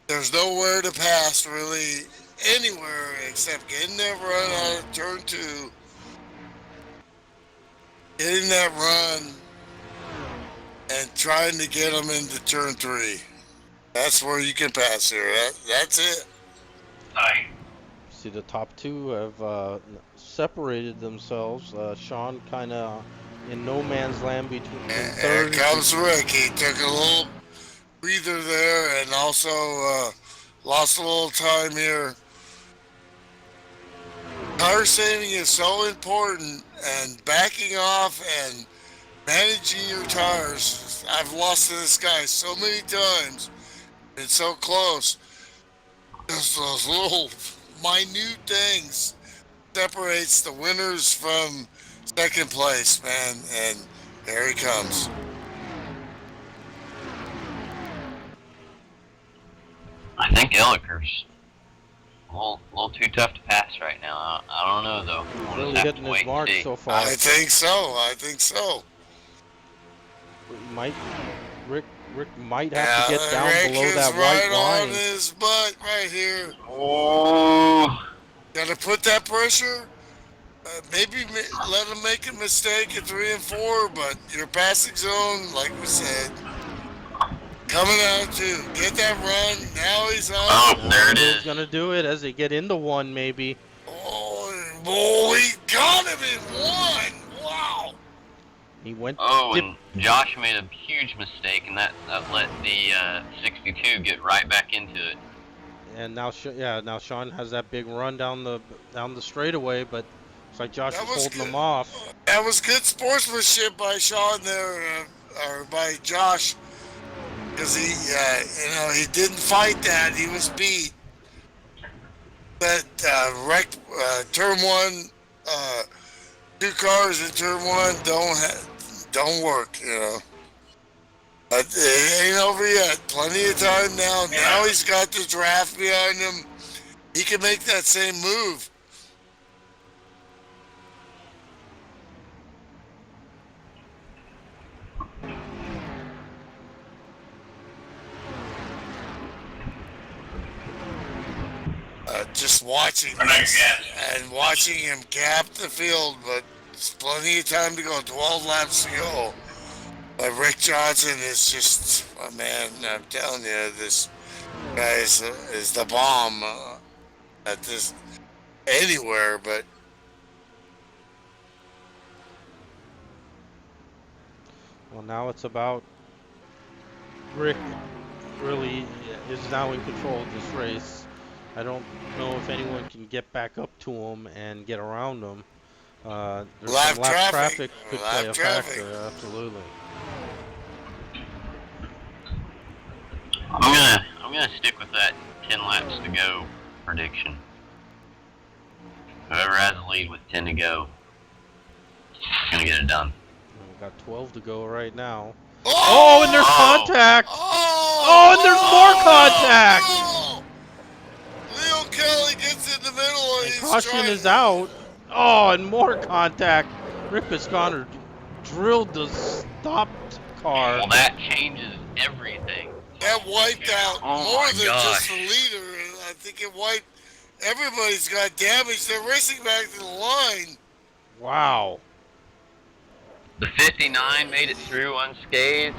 There's nowhere to pass really anywhere except getting that run out of turn 2, getting that run, and trying to get them into turn 3. That's where you can pass here. That's it. See, the top 2 have separated themselves. Sean kind of in no man's land between Here comes Rick. He took a little breather there and also lost a little time here. Tire saving is so important, and backing off and managing your tires. I've lost to this guy so many times. It's so close. Just those little minute things separates the winners from 2nd place, man. And there he comes. I think Elliker's a little too tough to pass right now. I don't know, though. We'll really just have hitting to his wait mark and see. so far. I think so. Mike Rick might have to get down Rick below is that right white on line. his butt right here. Oh, Got to put that pressure. Maybe let him make a mistake at 3 and 4, but your passing zone, like we said, coming out to get that run. Now he's oh, on. there it Who's is. gonna do it as they get into one, maybe? Oh, he got him in 1. Wow. He went. Oh, and Josh made a huge mistake, and that let the 62 get right back into it. And now, now Sean has that big run down the straightaway, but it's like Josh is holding him off. That was good sportsmanship by Sean there, or by Josh, because he, he didn't fight that. He was beat. That turn 1, 2 cars in turn 1 don't work. But it ain't over yet. Plenty of time now. Now he's got the draft behind him. He can make that same move. Just watching this and watching him gap the field, but there's plenty of time to go. 12 laps to go. But Rick Johnson is just, oh man, I'm telling you, this guy is the bomb at this anywhere, but. Well, now it's about Rick really is now in control of this race. I don't know if anyone can get back up to him and get around him. There's some lap traffic could play a factor, absolutely. I'm gonna stick with that 10 laps to go prediction. Whoever has the lead with 10 to go is gonna get it done. We've got 12 to go right now. Oh, and there's contact! Oh, and there's more contact! Oh, Leo Kelly gets in the middle and caution is out. Oh, and more contact. Rick Pisconnell drilled the stopped car. Well, that changes everything. That wiped out more than just the leader. I think it wiped. Everybody's got damage. They're racing back to the line. Wow. The 59 made it through unscathed.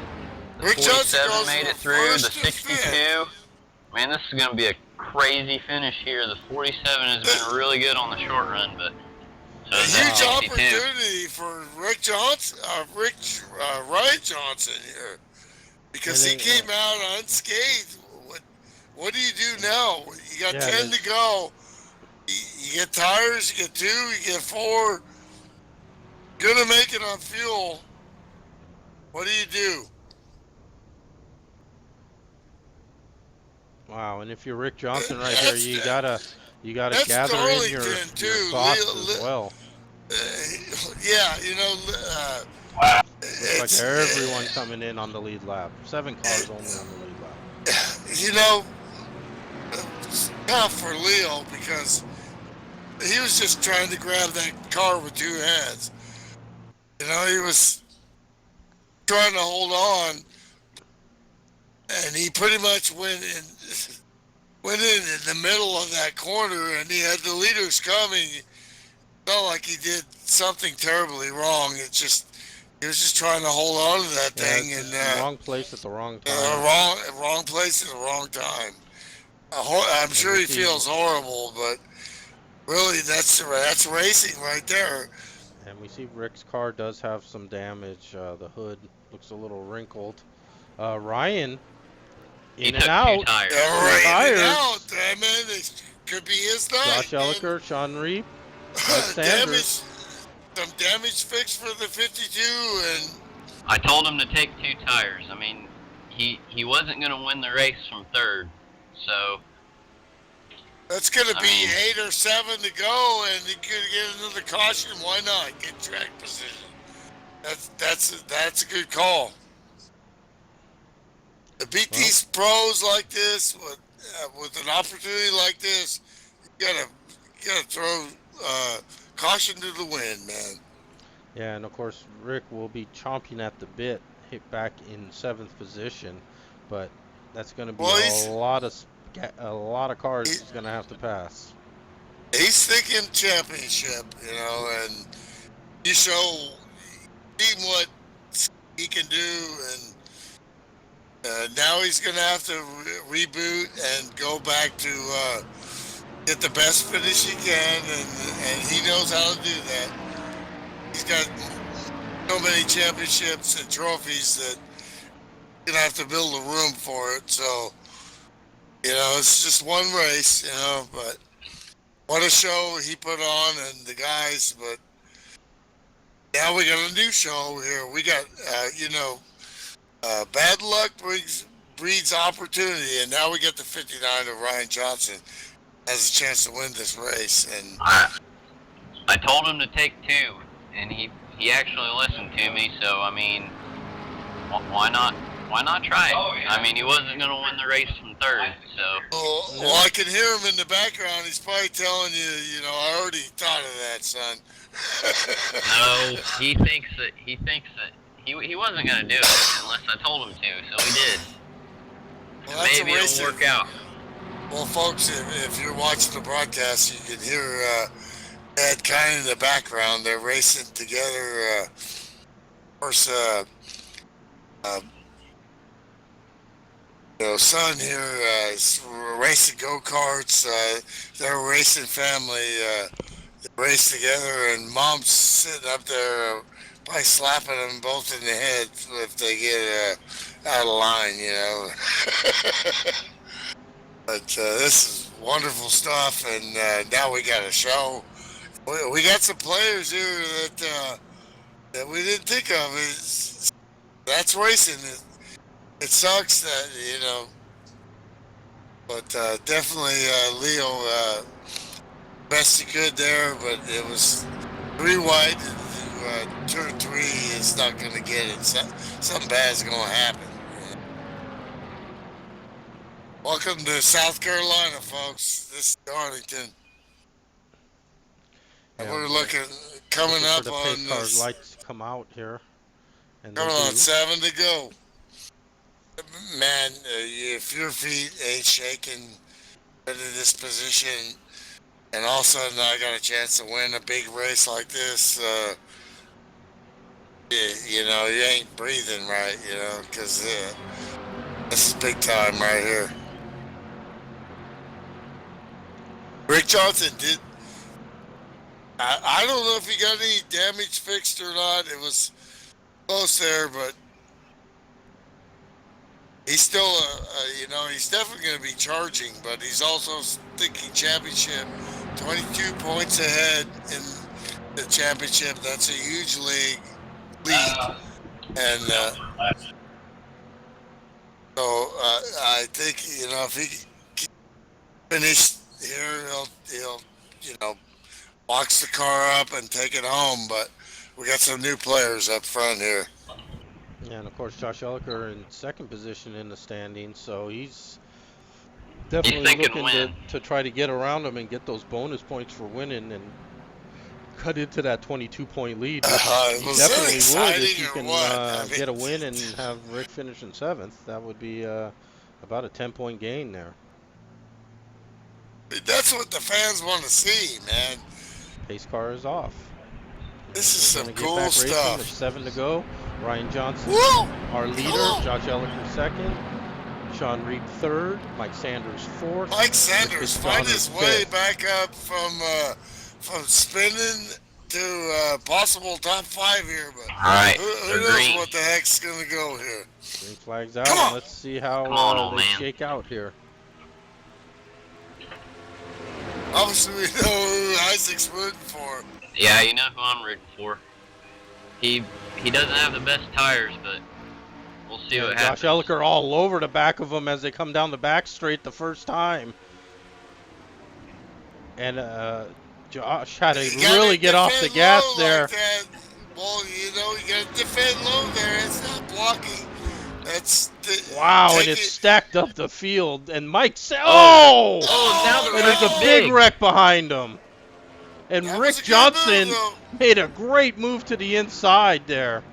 The Rick 47 made it through. The 62. 62. Man, this is going to be a crazy finish here. The 47 has been really good on the short run, but so a is that huge 62. opportunity for Rick Johnson, Ryan Johnson here, because he came out unscathed. What do you do now? You got 10 to go. You get tires, you get 2, you get 4. Gonna make it on fuel. What do you do? Wow, and if you're Rick Johnson right there, you gotta gather in your thoughts as well. Yeah, Looks like everyone coming in on the lead lap. 7 cars only on the lead lap. It's tough for Leo because he was just trying to grab that car with 2 hands. He was trying to hold on, and he pretty much went in the middle of that corner, and he had the leaders coming. It felt like he did something terribly wrong. He was just trying to hold on to that thing, and wrong place at the wrong time. Wrong place at the wrong time. I'm sure he feels horrible, but really, that's racing right there. And we see Rick's car does have some damage. The hood looks a little wrinkled. Ryan, in and out. 2 tires. I mean, it could be his night. Josh Elliker, Sean Reap, Sanders. Some damage fixed for the 52, and I told him to take 2 tires. I mean, he wasn't going to win the race from 3rd, so that's going to be 8 or 7 to go, and he could get another caution. Why not get track position? That's a good call. To beat these pros like this with an opportunity like this, you gotta throw caution to the wind, man. Yeah, and of course Rick will be chomping at the bit hit back in 7th position, but that's going to be Well, a lot of cars he, he's going to have to pass. he's thinking championship, and you see what he can do, and now he's going to have to reboot and go back to get the best finish he can, and he knows how to do that. He's got so many championships and trophies that he's going to have to build a room for it. So, it's just one race, but what a show he put on and the guys. But now we got a new show here. We got, bad luck breeds opportunity, and now we get the 59 of Ryan Johnson has a chance to win this race. And I told him to take 2, and he actually listened to me. So I mean, why not try it? I mean, he wasn't going to win the race from 3rd, so. Well, I can hear him in the background. He's probably telling you, I already thought of that, son. No, he thinks that he wasn't going to do it unless I told him to, so he did. Well, Maybe it'll work out. Well, folks, if you're watching the broadcast, you can hear Ed kind of in the background. They're racing together. Of course, son here is racing go-karts. They're a racing family. They race together, and mom's sitting up there probably slapping them both in the head if they get out of line, But this is wonderful stuff, and now we got a show. We got some players here that we didn't think of. That's racing. It sucks that, but definitely Leo, best he could there, but it was 3 wide. Turn 3 is not going to get it. Something bad is going to happen. Welcome to South Carolina, folks. This is Darlington. Yeah, We're coming up for the on pace car this. lights to come out here. And Coming on 7 to go. Man, if your feet ain't shaking into this position, and all of a sudden I got a chance to win a big race like this, you ain't breathing right, because this is big time right here. Rick Johnson did. I don't know if he got any damage fixed or not. It was close there, but he's still, he's definitely going to be charging, but he's also thinking championship. 22 points ahead in the championship. That's a huge lead. And so I think, if he finished here, he'll, box the car up and take it home. But we got some new players up front here. Yeah, and of course Josh Elliker in 2nd position in the standings, so he's definitely looking to try to get around him and get those bonus points for winning and cut into that 22-point lead. He definitely would if he can get a win and have Rick finish in 7th. That would be about a 10-point gain there. That's what the fans want to see, man. Pace car is off. This is some cool racing. stuff. There's 7 to go. Ryan Johnson, Woo! our leader. Josh Elliker 2nd. Sean Reed 3rd. Mike Sanders 4th. Mike Sanders find his way back up from spinning to possible top 5 here. But all right, who knows what the heck's going to go here. Green flag's out. And let's see how they shake out here. Obviously, we know who Isaac's rooting for. Yeah, you know who I'm rooting for. He doesn't have the best tires, but we'll see what happens. Josh Elliker all over the back of him as they come down the back straight the first time. And Josh had to really get off the gas there. Like that. Well, you got to defend low there. It's not blocking. Wow, and it's stacked up the field. And Mike now there's a big wreck behind him. And Rick Johnson made a great move to the inside there.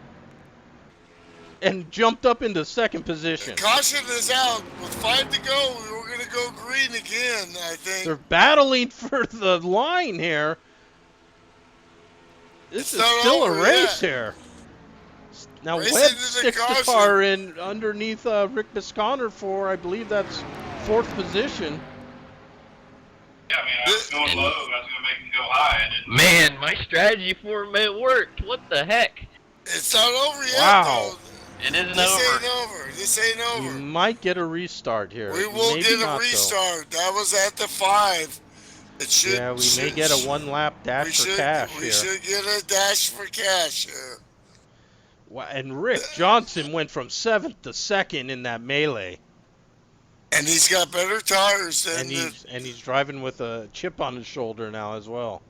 and jumped up into second position. Caution is out. With 5 to go, we're going to go green again, I think. They're battling for the line here. This It's is not still a over race yet. here. Now Racing Webb to the sticks the caution. car in underneath Rick Bisconner for, I believe that's 4th position. Yeah, I mean, I was going low. I was going to make him go high. I didn't. Man, my strategy for him, it worked. What the heck? It's not over yet, Wow. though. It isn't This over. ain't over. This ain't You over. might get a restart here. We will Maybe get a not, though. restart. That was at the 5. It should. Yeah, we may get a one-lap dash for cash we here. should get a dash for cash here. And Rick Johnson went from 7th to 2nd in that melee. And he's got better tires than And he's driving with a chip on his shoulder now as well.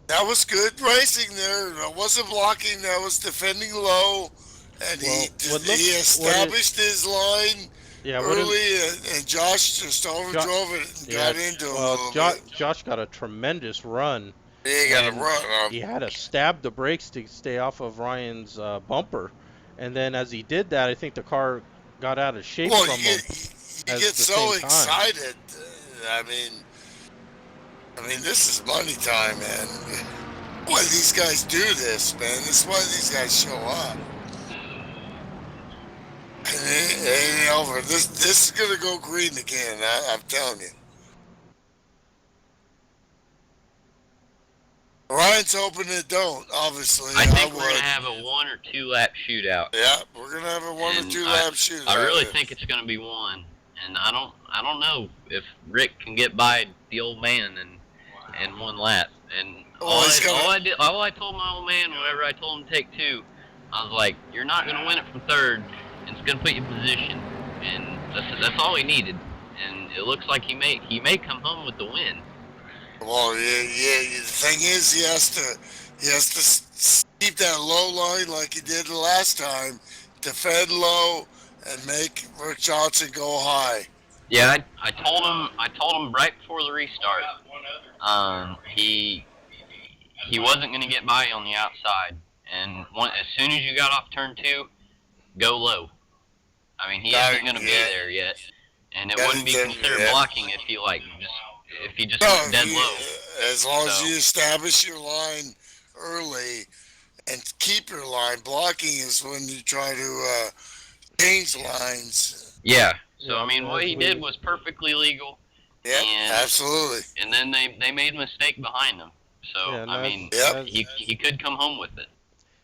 That was good racing there. That wasn't blocking. That was defending low. And he established his line early, and Josh just overdrove it and got into him a little bit. Josh got a tremendous run. He got a run. He had to stab the brakes to stay off of Ryan's bumper. And then as he did that, I think the car got out of shape from him. You get so excited. I mean, this is money time, man. Why these guys do this, man? This is why these guys show up. And it ain't over. This is gonna go green again. I'm telling you. Ryan's hoping it don't. Obviously, I think we're gonna have a 1 or 2 lap shootout. Yeah, we're gonna have a 1 or 2 lap shootout. I really think it's gonna be 1, and I don't know if Rick can get by the old man in 1 lap. And all I told my old man whenever I told him to take 2, I was like, you're not gonna win it from 3rd. It's gonna put you in position, and that's all he needed. And it looks like he may come home with the win. Well, yeah. The thing is, he has to keep that low line like he did the last time, defend low, and make Rick Johnson go high. Yeah, I told him right before the restart. He wasn't gonna get by on the outside, and as soon as you got off turn 2, go low. I mean, he isn't gonna be there yet, and it wouldn't be considered blocking if he just went dead low. As long as you establish your line early and keep your line, blocking is when you try to change lines. Yeah. So I mean, what he did was perfectly legal. Yeah, absolutely. And then they made a mistake behind him. So I mean, he could come home with it.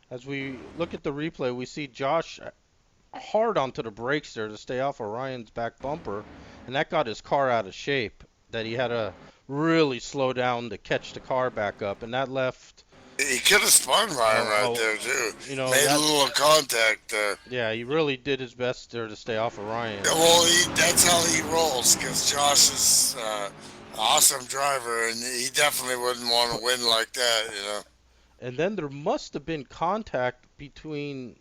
As we look at the replay, we see Josh hard onto the brakes there to stay off of Ryan's back bumper, and that got his car out of shape. That he had to really slow down to catch the car back up, and that left. He could have spun Ryan right there too. You know, made a little contact there. Yeah, he really did his best there to stay off of Ryan. Yeah, well, that's how he rolls, because Josh is an awesome driver, and he definitely wouldn't want to win like that, you know. And then there must have been contact between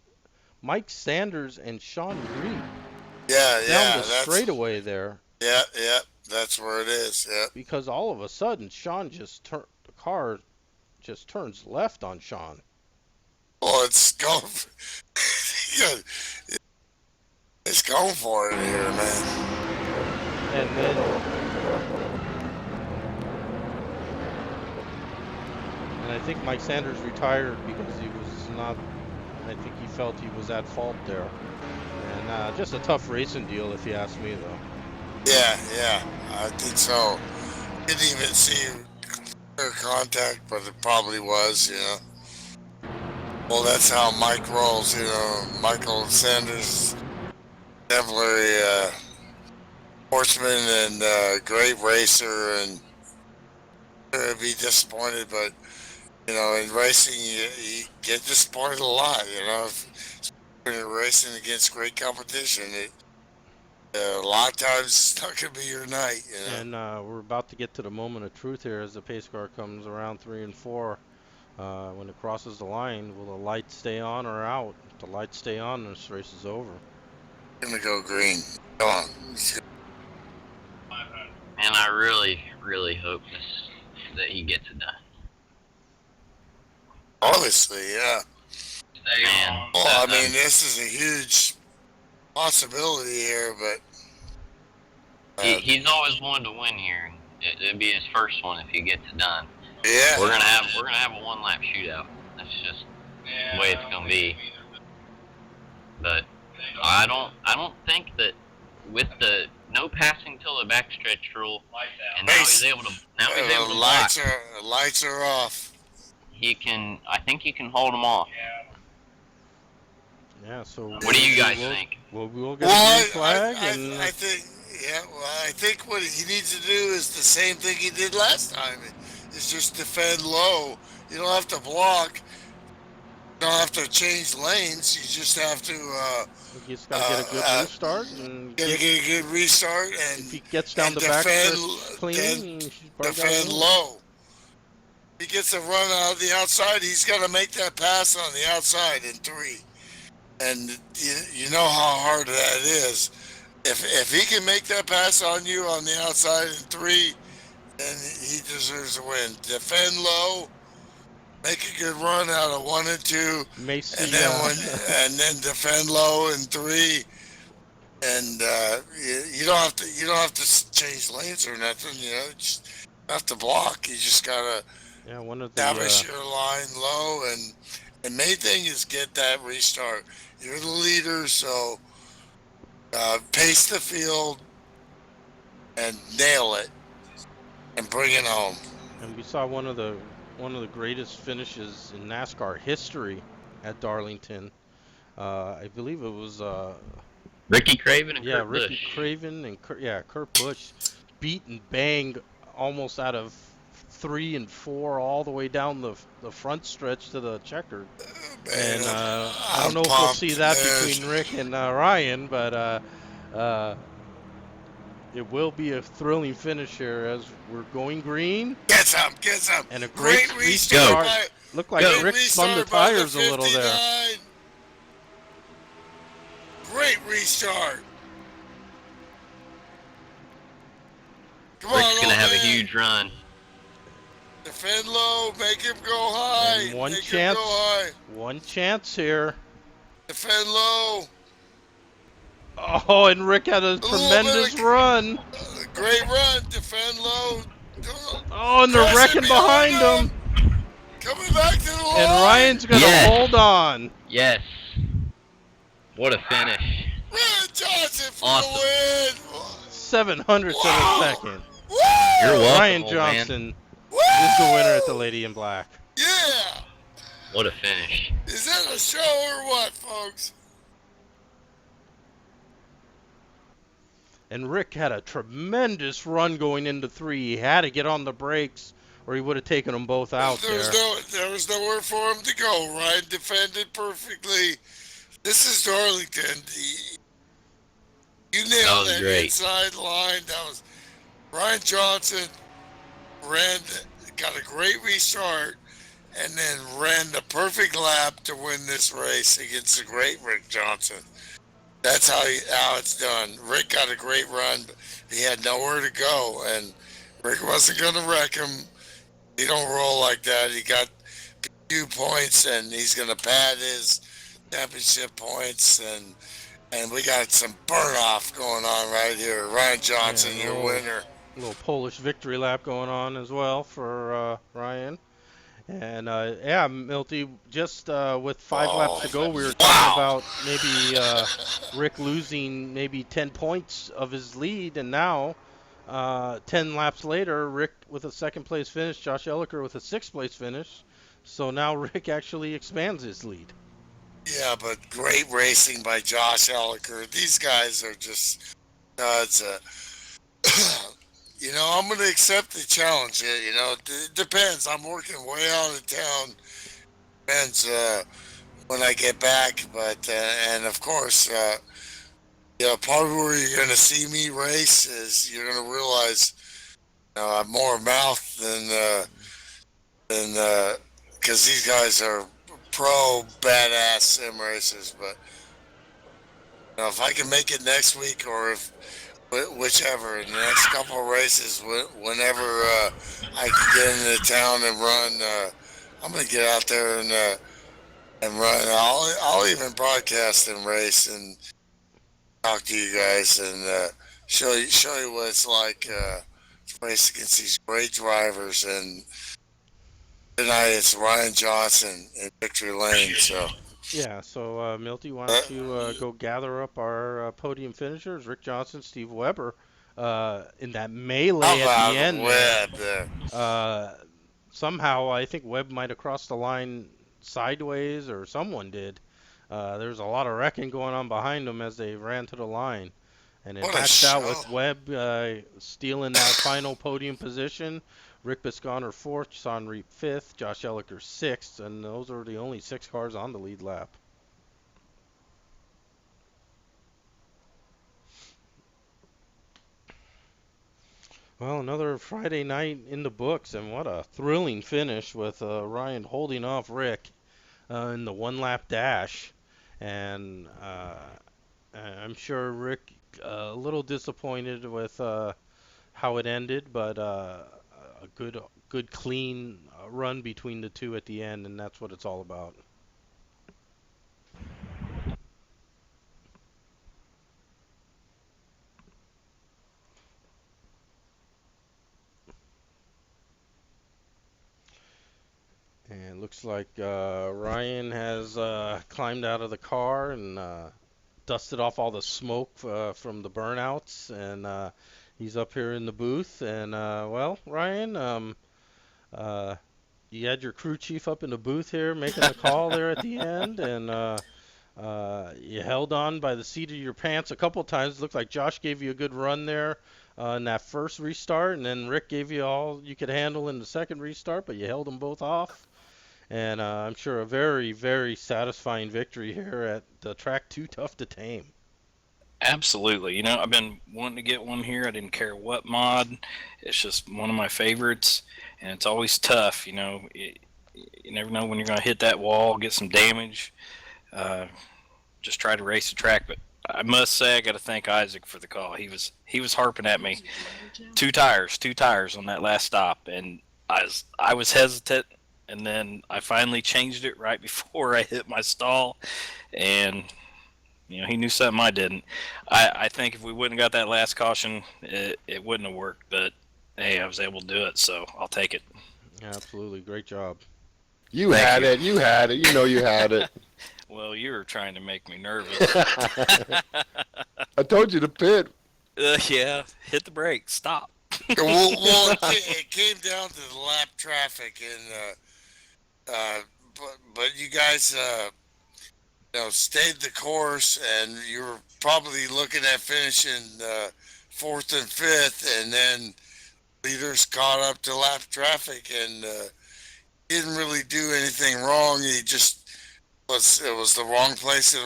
Mike Sanders and Sean Reed. Down the straightaway there. Yeah, that's where it is. Yeah. Because all of a sudden, the car just turns left on Sean. Oh, it's going. It's going for it here, man. And then. And I think Mike Sanders retired because he was not. I think he felt he was at fault there. And just a tough racing deal, if you ask me, though. Yeah, I think so. Didn't even see clear contact, but it probably was, you know. Well, that's how Mike rolls, you know. Michael Sanders, definitely horseman and great racer, and I'd be disappointed, but you know, in racing, you get disappointed a lot, you know. When you're racing against great competition, a lot of times it's not going to be your night, you know. And we're about to get to the moment of truth here as the pace car comes around 3 and 4. When it crosses the line, will the lights stay on or out? If the lights stay on, this race is over. Going to go green. Come on. And I really, really hope that he gets it done. Obviously, yeah. Well, I mean, this is a huge possibility here, but he's always wanted to win here. It'd be his first one if he gets it done. yeah, We're gonna have a 1-lap shootout. That's just the way it's gonna be. But I don't think that with the no passing till the backstretch rule, and now he's able to block. Lights are off. I think he can hold them off. Yeah. So What do you guys think? We'll get a green flag, and I think, yeah. Well, I think what he needs to do is the same thing he did last time. Is just defend low. You don't have to block. You don't have to change lanes. You just have to. you just gotta get a good restart and get a good restart, and if he gets down the backstretch clean, defend low. He gets a run out of the outside. He's got to make that pass on the outside in 3. And you know how hard that is. If he can make that pass on you on the outside in 3, then he deserves a win. Defend low, make a good run out of 1 and 2, and then defend low in 3. And you don't have to change lanes or nothing. You know, just have to block. You just gotta establish your line low, and the main thing is get that restart. You're the leader, so pace the field and nail it and bring it home. And we saw one of the greatest finishes in NASCAR history at Darlington. I believe it was Ricky Craven and Kurt Busch. Ricky Craven and Kurt Busch beat and banged almost out of 3 and 4 all the way down the front stretch to the checkered. And I don't know if we'll see that between Rick and Ryan, but it will be a thrilling finish here as we're going green. Get some. And a great restart. Looked like Rick spun the tires a little there. Great restart. Rick's going to have a huge run. Defend low, make him go high. And one chance here. Defend low. Oh, and Rick had a tremendous run. Great run, defend low. Oh, and they're wrecking behind him. Coming back to the line. And Ryan's going to hold on. Yes. What a finish. Ryan Johnson for the win. 700th of a second. Woo! You're welcome, Ryan Johnson is the winner at the Lady in Black. Yeah. What a finish. Is that a show or what, folks? And Rick had a tremendous run going into 3. He had to get on the brakes or he would have taken them both out there. There was nowhere for him to go. Ryan defended perfectly. This is Darlington. You nailed that inside line. That was Ryan Johnson got a great restart, and then ran the perfect lap to win this race against the great Rick Johnson. That's how it's done. Rick got a great run, but he had nowhere to go, and Rick wasn't going to wreck him. He don't roll like that. He got a few points, and he's going to pad his championship points, and we got some burn-off going on right here. Ryan Johnson, your winner. A little Polish victory lap going on as well for Ryan. And Milty, just with 5 laps to go, we were talking about maybe Rick losing maybe 10 points of his lead, and now 10 laps later, Rick with a 2nd place finish, Josh Elliker with a 6th place finish. So now Rick actually expands his lead. Yeah, but great racing by Josh Elliker. These guys are just nuts. You know, I'm going to accept the challenge. You know, it depends. I'm working way out of town. Depends when I get back. But, and of course, you know, part of where you're going to see me race is you're going to realize, you know, I have more mouth than because these guys are pro badass sim racers. But, you know, if I can make it next week or whichever, in the next couple of races, whenever I can get into town and run, I'm going to get out there and and run. I'll even broadcast and race and talk to you guys and show you what it's like to race against these great drivers. And tonight it's Ryan Johnson in Victory Lane. So Yeah, so Milty, why don't you go gather up our podium finishers, Rick Johnson, Steve Weber, in that melee how at about the end Webb there? Somehow I think Webb might have crossed the line sideways, or someone did. There's a lot of wrecking going on behind them as they ran to the line. And it What a hatched out show. with Webb stealing that final podium position. Rick Bisconner 4th, Sean Reap 5th, Josh Elliker 6th, and those are the only 6 cars on the lead lap. Well, another Friday night in the books, and what a thrilling finish with Ryan holding off Rick in the one-lap dash. And I'm sure Rick a little disappointed with how it ended, but a good clean run between the two at the end, and that's what it's all about. And it looks like Ryan has climbed out of the car and dusted off all the smoke from the burnouts, and he's up here in the booth. And well, Ryan, you had your crew chief up in the booth here making the call there at the end, and you held on by the seat of your pants a couple times. Looked like Josh gave you a good run there in that first restart, and then Rick gave you all you could handle in the second restart, but you held them both off. And I'm sure a very, very satisfying victory here at the track Too Tough to Tame. Absolutely. You know, I've been wanting to get one here. I didn't care what mod. It's just one of my favorites, and it's always tough. You know, you never know when you're going to hit that wall, get some damage. Just try to race the track. But I must say, I got to thank Isaac for the call. He was harping at me. Two tires on that last stop, and I was hesitant. And then I finally changed it right before I hit my stall, and you know he knew something I didn't. I think if we wouldn't have got that last caution, it wouldn't have worked. But hey, I was able to do it, so I'll take it. Absolutely, great job. You had it. You know you had it. Well, you were trying to make me nervous. I told you to pit. Yeah, hit the brakes, stop. well, it came down to the lap traffic, and but you guys, stayed the course, and you were probably looking at finishing 4th and 5th, and then leaders caught up to lap traffic, and didn't really do anything wrong. He just it was the wrong place at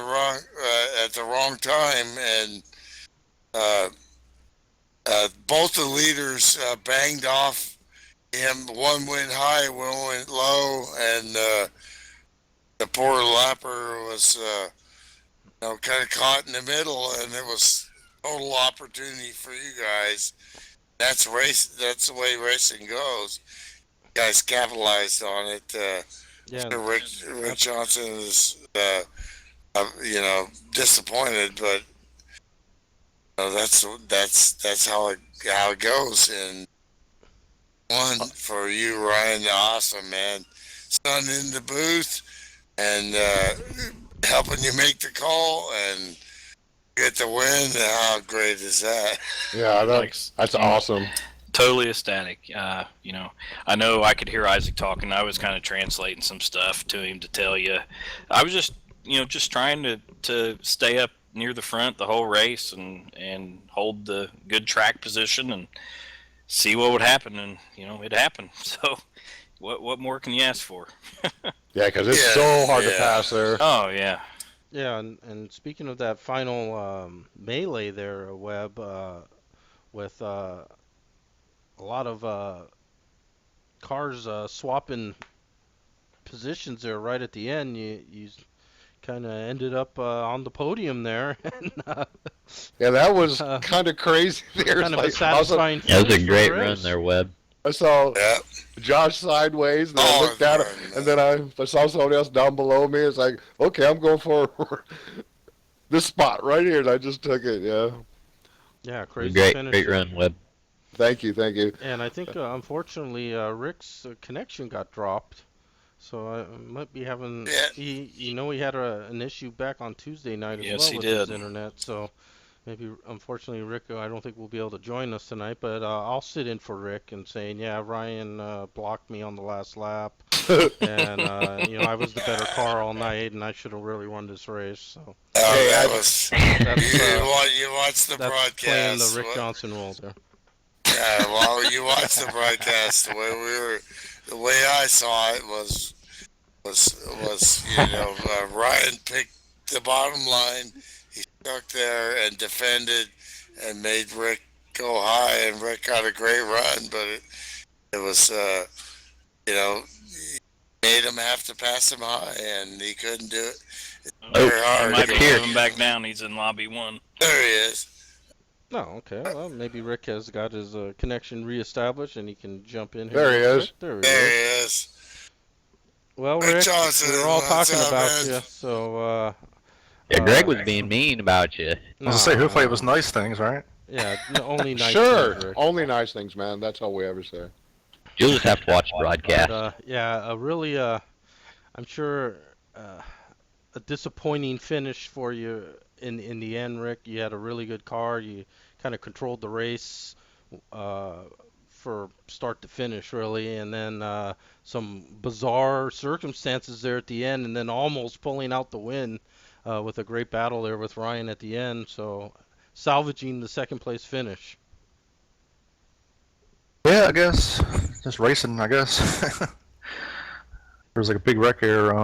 the wrong time, and both the leaders banged off him. One went high, one went low, and the poor lapper was kind of caught in the middle, and it was total opportunity for you guys. That's the way racing goes. You guys capitalized on it. Yeah, Rick Johnson is disappointed, but that's how it goes. And one for you, Ryan, awesome man, son in the booth and helping you make the call and get the win. How great is that? Yeah, that's awesome. Totally ecstatic. I know I could hear Isaac talking. I was kind of translating some stuff to him to tell you. I was just trying to stay up near the front the whole race and hold the good track position and see what would happen. And it happened. So what more can you ask for? Yeah, because it's so hard to pass there. Oh yeah. Yeah, and speaking of that final melee there, Webb, with a lot of cars swapping positions there right at the end, you kind of ended up on the podium there. And, yeah, that was kind of crazy there. Kind of a satisfying That was a finish great for the run race. there, Webb. I saw Yeah. Josh sideways, and I looked at him, and then I saw somebody else down below me. It's like, okay, I'm going for this spot right here, and I just took it. Yeah. Yeah, crazy Great finish. run, Webb. Thank you, thank you. And I think, unfortunately, Rick's connection got dropped. So I might be having. Yeah. He had an issue back on Tuesday night as Yes, well he with did. his internet. So maybe, unfortunately, Rick, I don't think will be able to join us tonight. But I'll sit in for Rick and saying, yeah, Ryan blocked me on the last lap, and I was the better car all night, and I should have really won this race. So Hey, that's you watched the that's playing the broadcast. Rick Johnson role there. Yeah, well, you watched the broadcast. The way I saw it was Ryan picked the bottom line. He stuck there and defended and made Rick go high, and Rick got a great run, but it was made him have to pass him high, and he couldn't do it. It's very hard. Might be moving back down. He's in lobby 1. There he is. Oh, okay. Well, maybe Rick has got his connection reestablished and he can jump in here. There he is. There he There is. he is. Well, Rick Rick, Johnson, we were all what's talking up, about man? you, so Yeah, Greg was being mean about you. I was gonna say, hopefully it was nice things, right? Yeah, only nice Sure, things, Rick. only nice things, man. That's all we ever say. You'll just have to watch the broadcast. But, really, I'm sure a disappointing finish for you in the end, Rick. You had a really good car. You kind of controlled the race for start to finish, really, and then some bizarre circumstances there at the end, and then almost pulling out the win with a great battle there with Ryan at the end. So salvaging the second place finish. Yeah, I guess. Just racing, I guess. There was like a big wreck here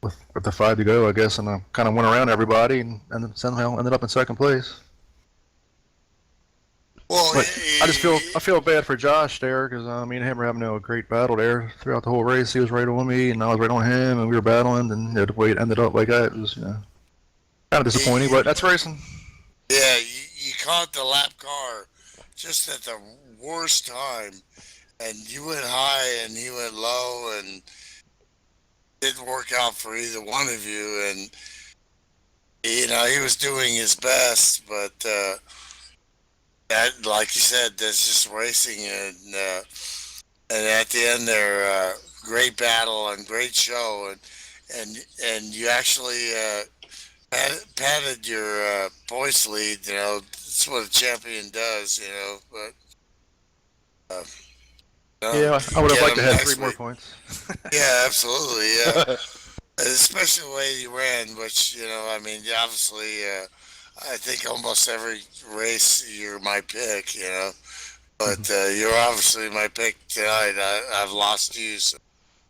with the 5 to go, I guess, and I kind of went around everybody and somehow ended up in second place. Well, But I feel bad for Josh there because me and him were having a great battle there throughout the whole race. He was right on me, and I was right on him, and we were battling, and the way it ended up like that was kind of disappointing. But that's racing. yeah, you caught the lap car just at the worst time, and you went high and he went low, and it didn't work out for either one of you. And he was doing his best, but that, like you said, that's just racing, and at the end there, great battle and great show, and you actually patted your points lead. That's what a champion does. But Yeah, I would have liked to have 3 next more week. points. Yeah, absolutely. Yeah, especially the way you ran, which obviously, I think almost every race you're my pick. But you're obviously my pick tonight. I've lost you so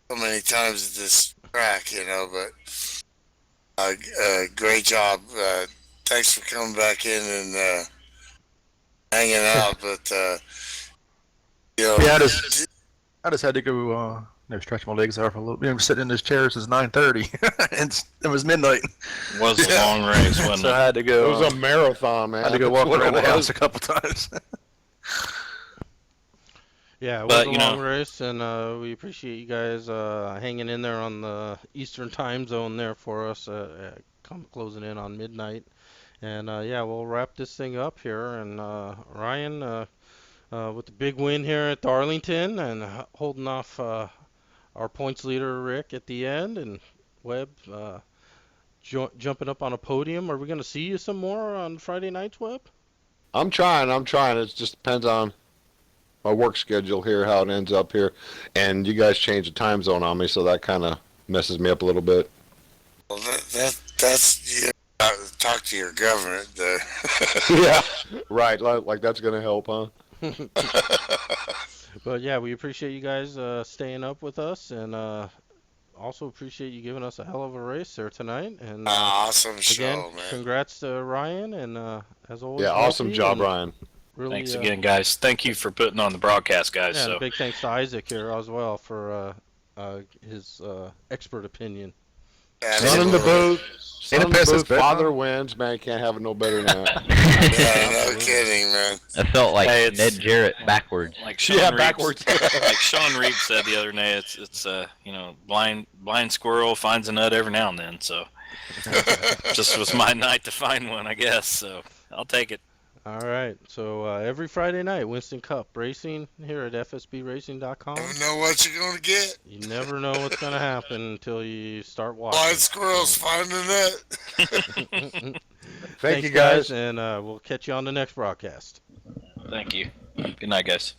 many times at this track. But great job. Thanks for coming back in and hanging out. But Yeah, I just had to go stretch my legs out for a little bit. I'm sitting in this chair since 9:30, and it was midnight. It was a long race, wasn't So I it? had to go. It was a marathon, man. I had to go walk That's what around it the house was. a couple times. Yeah, it But, was a long race, and we appreciate you guys hanging in there on the Eastern time zone there for us, closing in on midnight. And we'll wrap this thing up here. And Ryan, with the big win here at Darlington, and holding off our points leader Rick at the end, and Webb jumping up on a podium. Are we going to see you some more on Friday nights, Webb? I'm trying. It just depends on my work schedule here, how it ends up here. And you guys changed the time zone on me, so that kind of messes me up a little bit. well, that's talk to your government there. Yeah, right. Like that's going to help, huh? But yeah, we appreciate you guys staying up with us, and also appreciate you giving us a hell of a race there tonight. And Awesome show, again, man. congrats to Ryan, and as always, Yeah, awesome Wolfie, job, and Ryan. Really, Thanks again, guys. Thank you for putting on the broadcast, guys. Yeah, and So a big thanks to Isaac here as well for his expert opinion. Son in the booth. Son in the Past his booth. bedtime? Father wins. Man, can't have it no better than that. Yeah, no kidding, man. I felt like Hey, it's- Ned Jarrett backwards. Like Sean Yeah, Reeves, backwards. like Sean Reeves said the other day, it's blind squirrel finds a nut every now and then. So just was my night to find one, I guess. So I'll take it. All right. So every Friday night, Winston Cup Racing here at FSBRacing.com. Never know what you're gonna get. You never know what's going to happen until you start watching. Blind squirrels finding it. Thank Thanks, you, guys. and we'll catch you on the next broadcast. Thank you. Good night, guys.